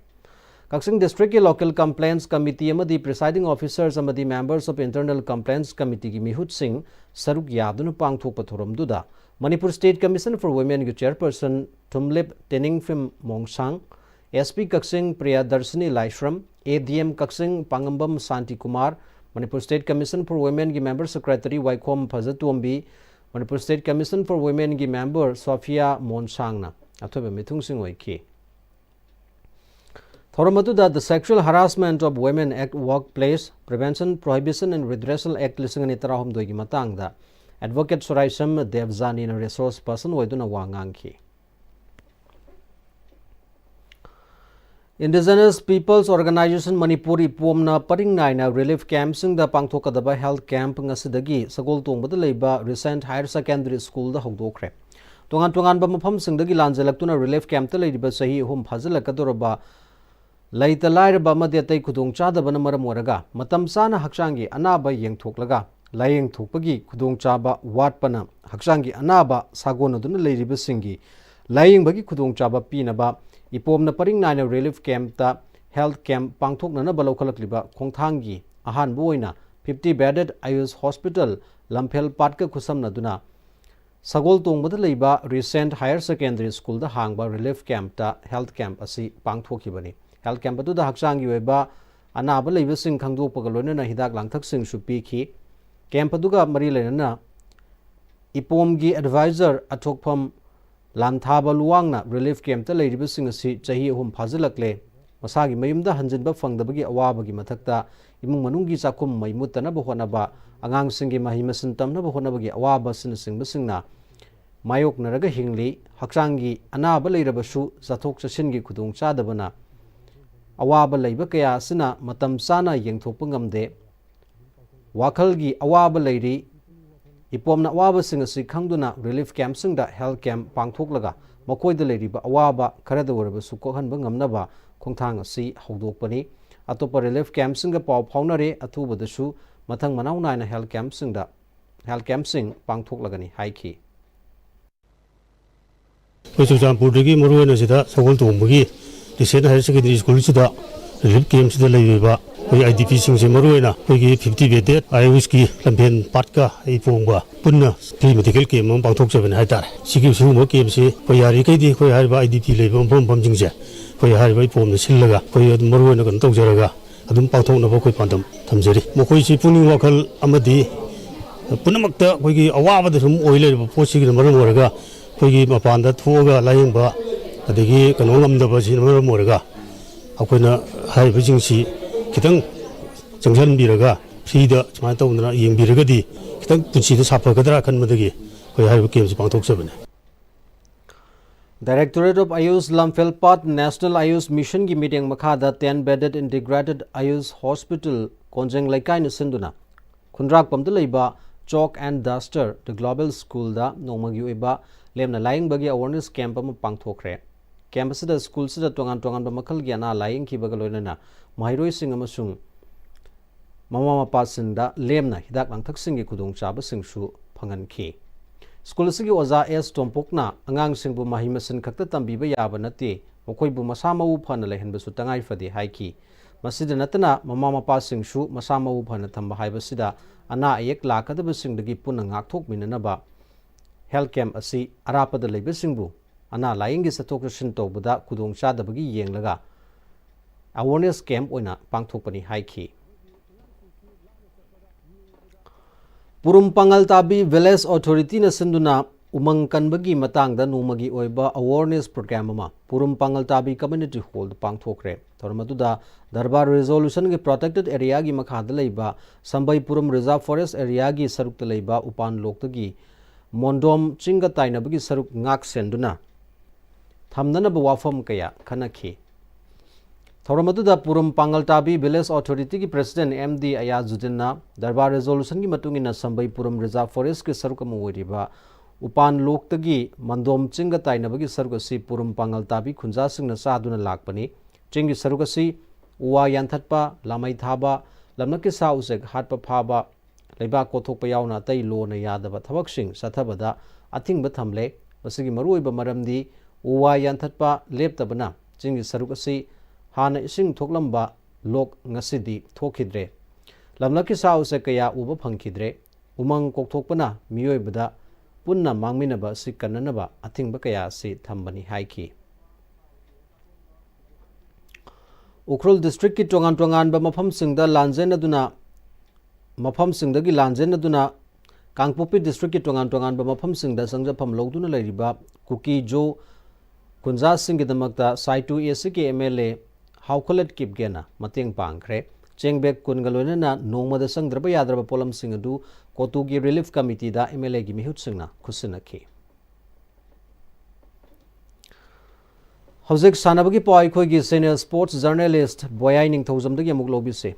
Kaksing District ki Local Complaints Committee amadi presiding officers amadi members of Internal Complaints Committee ki Mihut Singh saruk yadunu pangthokpa thoramduda Manipur State Commission for Women ki chairperson Tumlip Teningfim Mongsang SP Kaksing Priyadarshini Laishram, ADM Kaksing Pangambam Santi Kumar, Manipur State Commission for Women gi Member Secretary Waikhom Phajatuambi, Manipur State Commission for Women gi Member Sophia Monsangna, Athoba Mithung Singh Waiki. Thoramatuda, the Sexual Harassment of Women Act Workplace Prevention, Prohibition and Redressal Act Lisinganitarahum Doigi Matangda, Advocate Suraisham Devzani and Resource Person Waiduna Wanganki. Indigenous Peoples Organization Manipuri Pomna Paring Naina Relief Camp Sing the Pangthokadaba Health Camp Ngasidagi, Sagol Tongbada Leba, Recent Higher Secondary School the Hogdokre. Tongan Bamapam Singdagi Lanzelaktuna Relief Camp the Lady Basahi, whom Pazalakadoraba. Laita Lair Bama de Tai Kudung Chada Banamara Moraga, Matam Sana Hakshangi, Anaba Yang Toklaga, Lying Topagi, Kudung Chaba, Watpana, Hakshangi, Anaba, Sagona Duna Lady Basingi, Lying Bagi Kudung Chaba Pinaba, Ipomna Paring Nine Relief Camp, the Health Camp, Pangtok Nanaba Local Liba, Kongtangi, Ahan Boina, 50 bedded Ayus Hospital, Lampel Patka Kusamna Duna, Sagol Tung Badaliba, Recent Higher Secondary School, the Hangba Relief Camp, the Health Camp, Asi Pangtokibani. Health camp to the Haksang Yueba, Anaba Living Kandu Pagalona, Hidak Langtak Sing Supiki, Campaduga Marilena, Ipomgi Advisor Atokpam Lantaba Luangna, Relief Camp, the Lady Bissing a seat, Jahi Hum Pazilakle, Masagi Mayumda Hanjinba Fang the Bagi Awabagi Matakta, Imu Manungi Sakum, Maymutana Bohonaba, Angang Singi Mahimasan Tamna Bohonabagi Awaba Sinising Bissingna, Mayok Naraga Hingli, Haksangi, Anaba Lirabasu, Zatok Sashingi Kudung Chadabana. Awaba Labor Kaya Sina, Matam Sana Yang Topungamde Wakalgi Awaba Lady Ipomna Awaba Singasi Kangduna Relief Camp Singda Health Camp Pangtoklaga, Makoi the Lady Awaba Karadawara Sukohan Bangamnaba, Kongtang Si Hodokpani, Atopa Relief Camp Singa Pau Paunare, Atuba the Shu, Matang Manauna in a Health Camp Singda Health Camp Sing Pangtoklagani Haiki. Purigi Muruana Sida, Sawal Tumbugi. The State Higher Secondary School Sida, Relief Camps the Laiba, IDP Sings Maruena, we 50 bedded, I whiskey, Lampion, Patka, Ipumba, Puna, Climatical Game on Pangtok 7 Hatar. She gives you more games, Koyarikadi, Koyar IDP labor, Bombingja, Koyar by Pom the Silaga, Koyar Maruena and Tokjaraga, Adum Paton of Okipandum, Tamzeri, Mokoichi Puni Wakal Amadi, Punamakta, Wiki Awa the oil of Portuguese Maramoraga, Wiki Mapanda, Toga, Layamba. The Kanongam the Basin Moraga, Akuna High Vicincy, Kitang, Junction Biraga, Sida, Matona, Yim Biragadi, Kitang Puchi the Sapakadra and Madagi, who have games Pangtok 7. Directorate of Ayus Lamfelpat National Ayus Mission Gi Meeting Makada 10 bedded integrated Ayus Hospital, Konjang Laikai Sinduna, Kundrak Pamdaliba, Chalk and Duster, the Global School da, Nomaguiba, Lemna Lying Bagi Awareness Camp Pangtokre. Campus the schools the Tongan Makal Giana lying Kibagalona, Mahiroi Sing Amasung Mama Pasinda, Lemna, Hidak Langtak Singi Kudung Chaba Sing Shu, Pangan Ki. School Sigi Oza S. Tompokna, Angang Singbu Mahimasan Kaktatam Biba Yabanati, Mokoibu Masama Upana Lehan Besutangai for the Haiki. Masida Natana, Mama Passing Shu, Masama Upana Tamba Haibasida, Ana Ayek Laka the Besing the Gipunang Tok Minanaba. Health Camp Asi, Arapa the Labisingbu. Ana lying is a token to Buddha Kudung Shada Bagi Yang Laga. Awareness camp Oina Pangtopani Haiki. Purum Pangal Tabi Village Authority na Sinduna Umang Kanbagi Matangda Numagi Oiba Awareness Program Purum Pangal Tabi Community Hall Pangtokre. Tormatuda Darbar Resolution Gi Protected Area Gi Makadalaiba Sambai Purum Reserve Forest Area Gi Saruktalaiba Upan Loktagi Mondom Chinga Tainabagi Saruk Ngak Senduna. Thamnana Bawafam Kaya, Kanaki. Thoramatuda Purum Pangal Tabi Village Authority President MD Ayazudina, Darbar Resolution Matungina Sambai Purum Reserve Forest Sarukamuiriba, Upan Loktagi, Mandom Chinga Tainabagi Sarugasi Purum Pangal Tabi, Kunja Sing Nasaduna Lakpani, Chingi Sarugasi, Uwa Yanthatpa, Lamai Thaba, Lamnaki Sausek, Hatpa Paba, Leba Kotopayauna, Tai Lona Yadaba, Tabaksing, Satabada, Ating Batamle, Basigi Maruiba Maramdi, Uwa Yanthatpa Leptabana, Jingi Sarukasi, Hana Ising Toklamba, Lok Ngasidi, Tokidre. Lamlaki Sao Sekaya Uba Pankidre, Umang Koktokpana, Mioibada, Punna Mangminaba, Sikananaba, Ating Bakaya, Si Tambani Haiki. Ukhrul district ki tongan mafam singda lanjen aduna mafam singdagi lanjen aduna Kangpopi district ki tongan mafam singda sangja pham loduna leiriba Kuki Jo Kunja Singh damakta Saitu AC ki MLA Haukolet Kipgena mateng pangkhre Chengbek Kungalona na nongmada sangdraba yadraba polam sing adu Kotugi Relief Committee da MLA gi mihut singna khusinakhi Hauzik sanabagi poi khoi gi senior sports journalist Boyai Ningthozam dagi amuk lobi se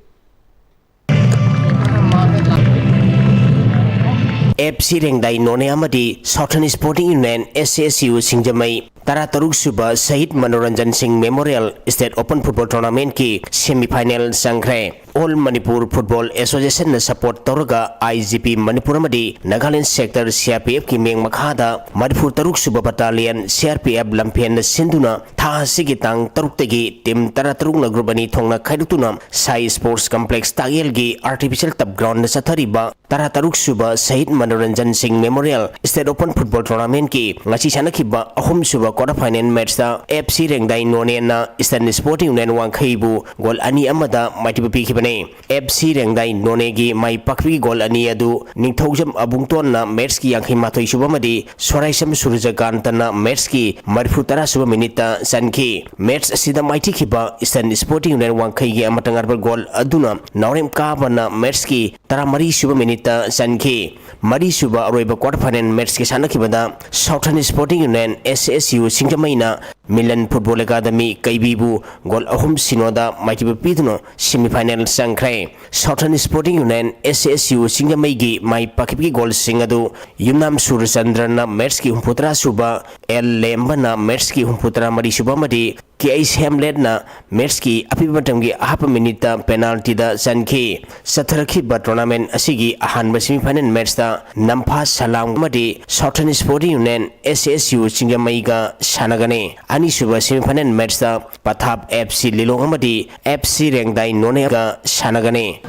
FC Rengdai None Amadi Southern Sporting Union SSU Singjamai Tara Taruk Suba Sahid Manoranjan Singh Memorial State Open Football Tournament ki semi-final sangkre All Manipur Football Association na support Toraga IGP Manipur Amadi Nagaland Sector CRPF ki meng makhada Manipur Taruk Suba Battalion CRPF Lampian na Sinduna Tha Sigitang Taruk Tegi Tim Tara Taruk na group ani thongna khaidutuna Sai Sports Complex Tagel gi artificial top ground na sathariba Tara Taruk Suba Sahid Manoranjan Singh Memorial State Open Football Tournament ki ngasi sanakhiba ahum suba quarter final match da FC Rengdai None na Eastern Sporting Union Wangkhaibu goal ani amada maitibu pikhibane FC Rengdai None gi mai pakwi goal ani adu Ningthojam Abungton na match ki yangkhai mathoi suba madi Soraisam Surjakant na match ki marfutara suba minute sankhi match asida maiti khiba Eastern Sporting Union Wangkhai gi amatangar goal aduna Naurem ka bana match ki taramari suba minute sankhi Mari suba aroiba quarter final match ki sanakhibada Southern Sporting Union SSU Singjamaina Milan Football Academy Kaibibu goal ahum sinoda maitibu pidno semi-final sangkrai Southern Sporting Union SSU Singjamai gi mai pakipi goal singadu Yumnam Surchandra na match ki humputra suba El Lemba na match ki humputra mari suba madi KS Hamlet na match ki apibatam gi ahapa minute penalty da sankhi satharakhi ba tournament asigi ahanba semi-final match da Nampa Salam madi Southern Sporting Union SSU Singjamai ga sanagane ani suba semi-final match da Pathap FC Lilong amadi FC Rengdai None ga sanagane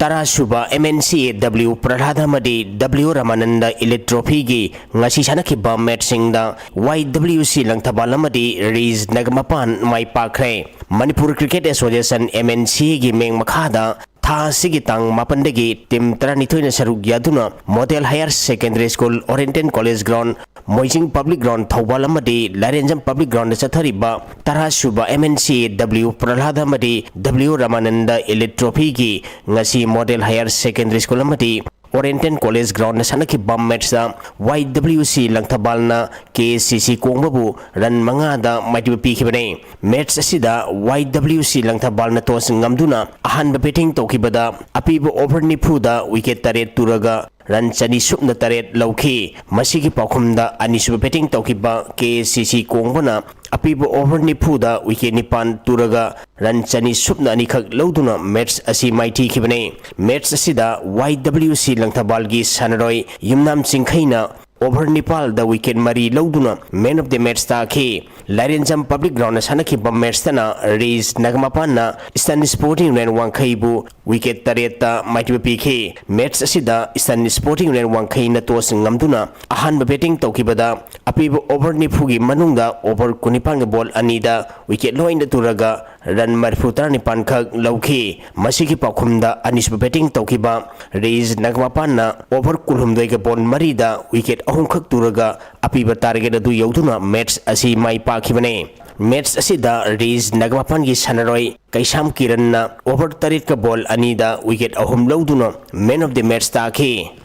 Tara suba MNCAW Pradhana madi W Ramananda Elite Trophy gi ngasi sanakhiba match singda YWC Langthabal amadi Riz Nagmapan mai pakre Manipur Cricket Association MNC gi meng makhada Tha Sigitang Mapandagi Tim Taranithoina Saruk Yaduna Model Higher Secondary School Oriental College Ground Moijing Public Ground Thawbal amadi Larenjam Public Ground Sathariba Tara Suba MNCAW Pralhada amadi W Ramananda Elite Trophy gi ngasi Model Higher Secondary School amadi Oriental College Ground na sanaki bam match da YWC Langthabal na KCC Kongbabu ran manga da maitibu pikhibane match asida YWC Langthabal na tos ngamduna ahan batting tokibada apibu over nipu da wicket taret turaga ran chani subna taret lauki masigi pakhumda anisuba batting tokiba KCC Kongbana apibu over nipu da wicket nipan turaga ran chani subna anikhak lauduna match asi maiti khibane match asida YWC Langthabal gi sanaroi Yumnam Chingkhaina over Nepal the wicket mari lauduna man of the match ta khi Larenjam Public Ground sanakhi bam match tana Riz Nagmapan na Eastern Sporting Union Wangkhaibu wicket tareta maitibu pikhi match asida Eastern Sporting Union Wangkhai na tos ngamduna ahan batting tokibada apibu over nipugi manungda over kunipang ball anida wicket loin turaga run marfutar nipan khak lauki masigi pakhumda anisbu batting tokiba Riz Nagmapan na over kulhumdoi ka ball marida wicket ahum khak turaga apiba target adu yauduna match asi mai pakhibane match asida Riz Nagmapan gi sanaroi Kaisam Kiran na over tarit ka ball anida wicket ahum lauduna man of the match takhi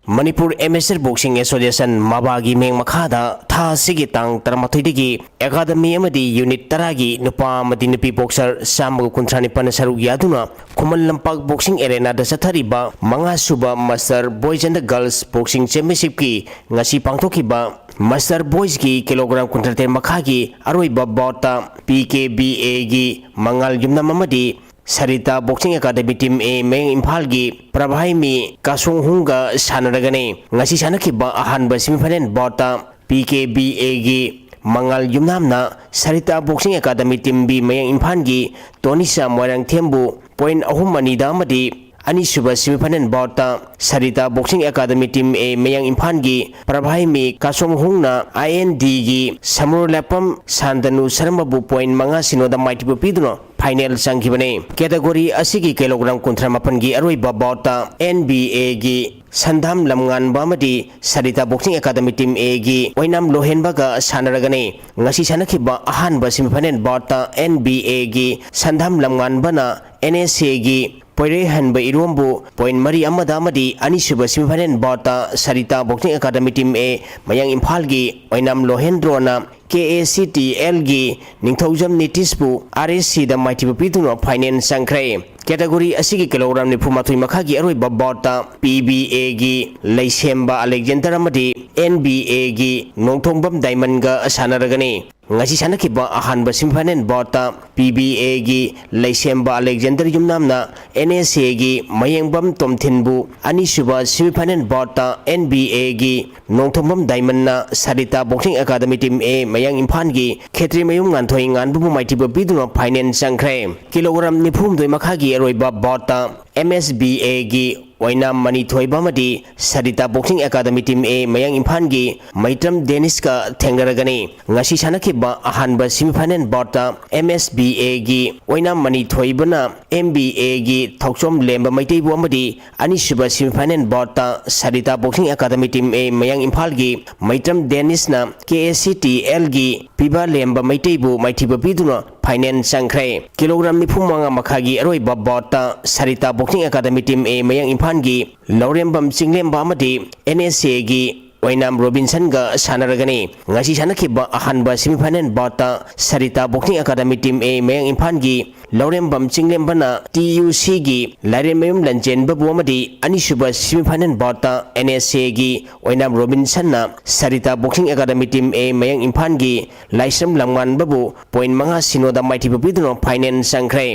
Manipur Amateur Boxing Association Mabagi Meng Makhada Tha Sigitang Taramathoidagi Academy amadi Unit Taragi Nupa amadi Nupi Boxer Sambu Kuntrani Panasaru Yaduna Kumal Lampak Boxing Arena da sathariba Manga Suba Master Boys and Girls Boxing Championship ki ngasi pangthokiba Master Boys ki kilogram kuntrate makhagi aroiba bauta PKBA gi Mangal Yumnam amadi Sarita Boxing Academy Team A Meng Imphal gi Prabhaimi Kasung Hunga sanaragane ngasi sanakhiba ahanba semifinal bauta PKBA gi Mangal Yumnamna Sarita Boxing Academy Team B Meng Imphal gi Tonisa Moirang Thembu point ahum manida amadi अनीसुबा semifinal बाउटा Sarita boxing academy team A Mayang Imphal की प्रभाई में कासोम हुंगना IND की समूर लेपम सांदनु शर्मबु point मंगा सिनोदा माइटिबु पीदुनो फाइनल संखिबने कैटेगरी असिगी किलोग्राम 38 की अरोइबा बाउटा NBA की संधाम लमगान बामदी सरिता बॉक्सिंग एकेडमी टीम ए की ओइनाम लोहेनबगा सानरगने ngasi sanakhiba ahanba semifinal बाउटा NBA की संधाम लमगान बना NSA की पोरे हनबा इरोमबु पॉइंट मरी अमदा अमदी अनिसुबा सेमीफाइनल बाउटा Sarita boxing academy team A Mayang Imphal की ओइनाम लोहेंद्रोना KACTL की निंगथौजम नितिसबु RSC दा माइटिबु पीदुनो फाइनल संख्रे कैटेगरी असिगी किलोग्राम 93 मखा की अरोइबा बाउटा PBA की लैसेम्बा अलेक्जेंडर अमदी NBA की नोंथोंबम डायमंड गा सानरगने ngasi sanakhiba ahanba semifinal बाउटा PBA की लैसेम्बा अलेक्जेंडर युमनामना NSA की मयंगबम तोमथिनबु अनिसुबा सेमीफाइनल बाउटा NBA की नोंथोंबम diamond Sarita boxing academy team A Mayang Imphal की खेत्री मयुम गानथोई गानबु माइटिबु पीदुनो फाइनल संख्रे किलोग्राम 92 मखा की अरोइबा बाउटा MSBA की ओइना money थोइबामदी Sarita boxing academy team A Mayang Imphal की मैत्रम डेनिस का थेंगरगने ngasi sanakhiba ahanba semifinal बाउटा MSBA की ओइना मनी थोइबना MBA की थौचोम लेम्बा मैतेबु अमदी अनिसुबा सेमीफाइनल बाउटा Sarita boxing academy team A Mayang Imphal की मैत्रम डेनिस ना KACTL की पिबा लेम्बा मैतेबु माइथिबु पीदुनो फाइनल संख्रे किलोग्राम 95 मखा की अरोइबा बाउटा Sarita boxing academy team A Mayang Imphal की लौरेंबम चिंगलेम्बा अमदी NSA की ओइनाम रोबिन्सन गा सानरगने ngasi sanakhiba ahanba semifinal बाउटा Sarita boxing academy team A Mayang Imphal की लौरेंबम चिंगलेम्बना TUC की लाइरेमयम लंचेन बबुअमदी अनिसुबा सेमीफाइनल बाउटा NSA की ओइनाम रोबिन्सन ना Sarita boxing academy team A Mayang Imphal की लाइसम लंगवान बबु पॉइंट मंगा सिनोदा माइटिबु पीदुनो फाइनल संख्रे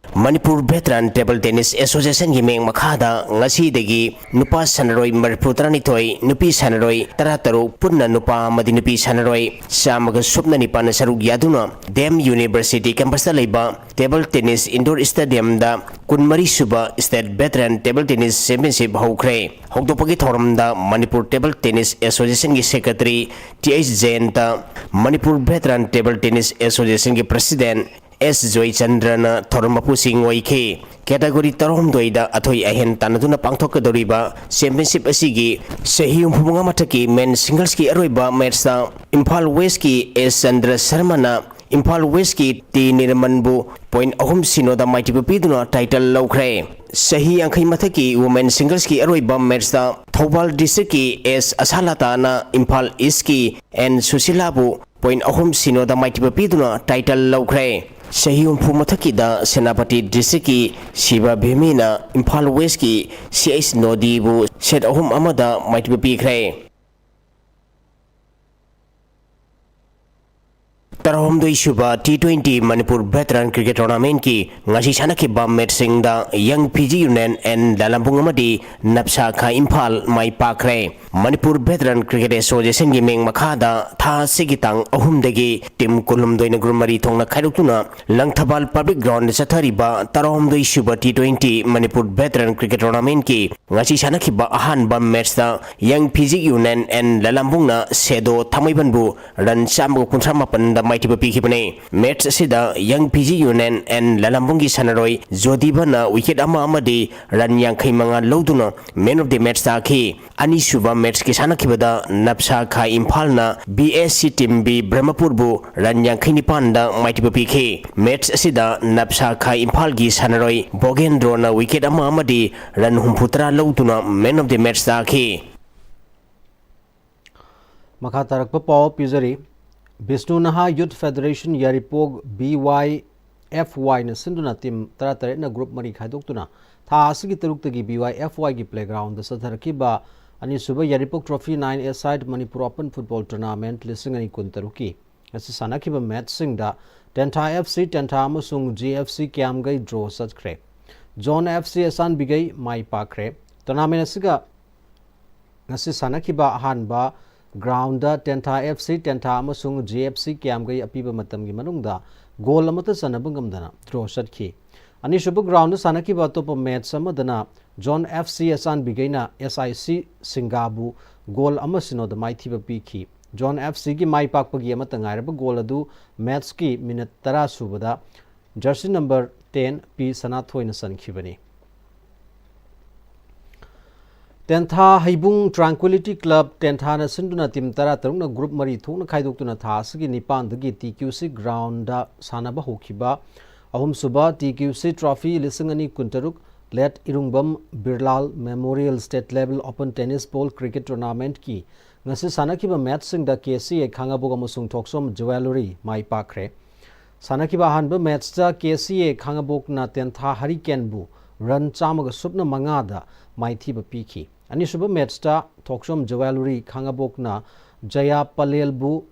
Manipur veteran table tennis association की मेंग मखादा ngasi degi nupa sanaroi marpu taranithoi nupi sanaroi 13 punna nupa amadi nupi sanaroi samaga supna nipan saruk yaduna dem university campus da leiba table tennis indoor stadium da kunmari suba state veteran table tennis championship hokre hokdopagi thoram da manipur table tennis association ki secretary TH Jain ta manipur veteran table tennis association ki president S Joy Chandrana Thormapu Singh Oike category तरहम दोइदा अथोई अहेन तानदुना पांगथोकदोरिबा championship असिगी सही उमफुंगा मथकी मेन सिंगल्स की अरोइबा मैचदा इम्फाल वेस्ट की एस चंद्र शर्माना इम्फाल वेस्ट की टी निर्मनबु पॉइंट अहम सिनोदा माइटिबु पीदुना टाइटल लौख्रे सही अंखै मथकी वुमेन सिंगल्स की अरोइबा मैचदा थौबाल डिस्ट्रिक्ट की एस असालाताना इम्फाल ईस्ट की एन सुशीलाबु पॉइंट अहम सिनोदा माइटिबु पीदुना टाइटल लौख्रे सही उम्फु मथकीदा सेनापति डिस्ट्रिक्ट की शिवा भेमीना इम्फाल वेस्ट की CH नोदीबु सेट अहम अमदा माइटिबु पीख्रे तरहमदोई सुबा T20 Manipur veteran cricket tournament की ngasi sanakhiba मैच सिंगदा young PG union N Lalampung अमदी नपसा खा इम्फाल माई पाख्रे मणिपुर वेटरन क्रिकेट एसोसिएशन की मेंग मखादा था सिगितांग अहुमदगी टीम कुलुमदोइना ग्रुमरी थोंगना खाइरुक्तुना लंगथबाल पब्लिक ग्राउंड चथरिबा तरहमदोई सुबा T20 Manipur veteran cricket tournament की ngasi sanakhiba ahanba मैच दा यंग PG यूनियन एन लालमपुंगना सेदो थामैबनबु रन 138 दा माइटिबु पीखिबने मैच असिदा यंग PG यूनियन एन लालमपुंगी सनरोई जोदीबना विकेट अमा अमदी रन 85 लौदुना मैन ऑफ द मैच ताखी अनिसुबा मैच की सानखिबदा नपसा खा इम्फालना BSC टीम बी ब्रह्मपुरबु रन 95 दा माइटिबु पीखि मैच असिदा नपसा खा इम्फाल की सनरोई बोगेंद्रोना विकेट अमा अमदी रन 63 लौदुना मैन ऑफ द मैच ताखी मखा तारक पाव पिजरी विष्णु नहा यूथ फेडरेशन यारिपोग BYFY न सिंधुना टीम 13 न ग्रुप मरी खाइदोक्तुना था असगी तरुक्तगी BYFY की प्लेग्राउंड सथरकिबा अनिसुबा Yairipok trophy 9A side Manipur open football tournament लिसिंग अनि कुंतरुकी असी सानाकिबा मैच सिंगदा टेंथा FC टेंथा अमसुंग GFC क्यामगई ड्रॉ सचख्रे जोन FC असान बिगई माई पाख्रे टूर्नामेंट असिगा ngasi sanakiba ahanba ground Tenta FC Tenta amasung JFC Kiamgai apiba matamgi manungda goal amata sanaba ngamdana draw shatki anishubu ground sanaki ba topa match samadana John FC asan bigaina SIC Singabu goal amasino da maithiba piki John FC ki mai pakpagi amata ngairaba goal adu match ki minute 10 subada jersey number 10 P Sanathoina sankhibani Tentha Haibung Tranquility Club Tentha na sinduna tim tara tarungna group mari thukna khaidokuna tha asigi nipan dagi TQC ground da sanaba hokiba ahum suba TQC trophy lisingani kuntaruk let irungbam Birlal Memorial State Level Open Tennis Ball Cricket Tournament ki ngasi sanakiba match sing da KCA khangabog amasung thoksom jewelry mai pakre sanakiba hanba match da KCA khangabog na Tentha Hurricane bu run chamaga supna mangada maithiba piki Anisuba Metsta Tokshom Jewelry Khangabokna Jaya Palelbu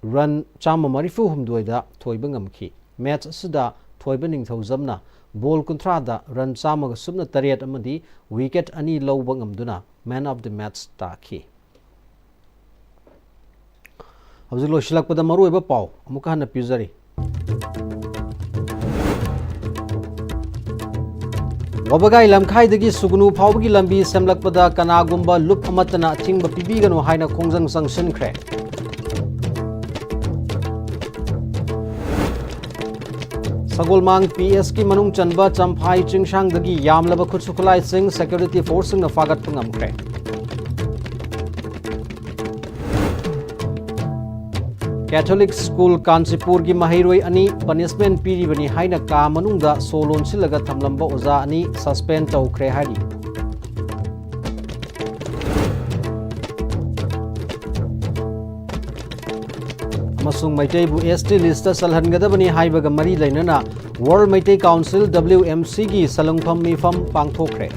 Run Chama Marifu Humduida Toibangamki Match Sida Toibaning Thozamna Ball Kuntrada Run Chama Subna Tariat Amadi Wicket Ani Low Bangamduna Man of the Match Taki Hausulo Shilak Padamaru Eba Pau Amukahana Pizari Wabagai lamkhai dagi sugnu phawgi lambi semlakpada kanagumba lup amatana thingba pibigano haina khongjang sanction khre Sagolmang PS ki manung chanba champhai chingshang dagi yamlaba khutsukulai sing security force na fagat pangam khre Catholic School Kanchipur ki mahiroi ani punishment piri bani haina ka manungda solon silaga thamlamba oza ani suspend tawkhre hari amasung Meetei bu ST list salhangada bani haibaga mari lainana World Meetei Council WMC gi salungpham mifam pangthokre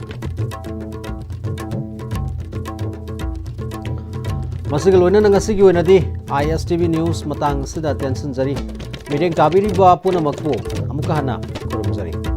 Masigal wena nangasi gi wena di ISTV News matang sida tension jari mireng tabiri ba puna makbo amuka hana kurum jari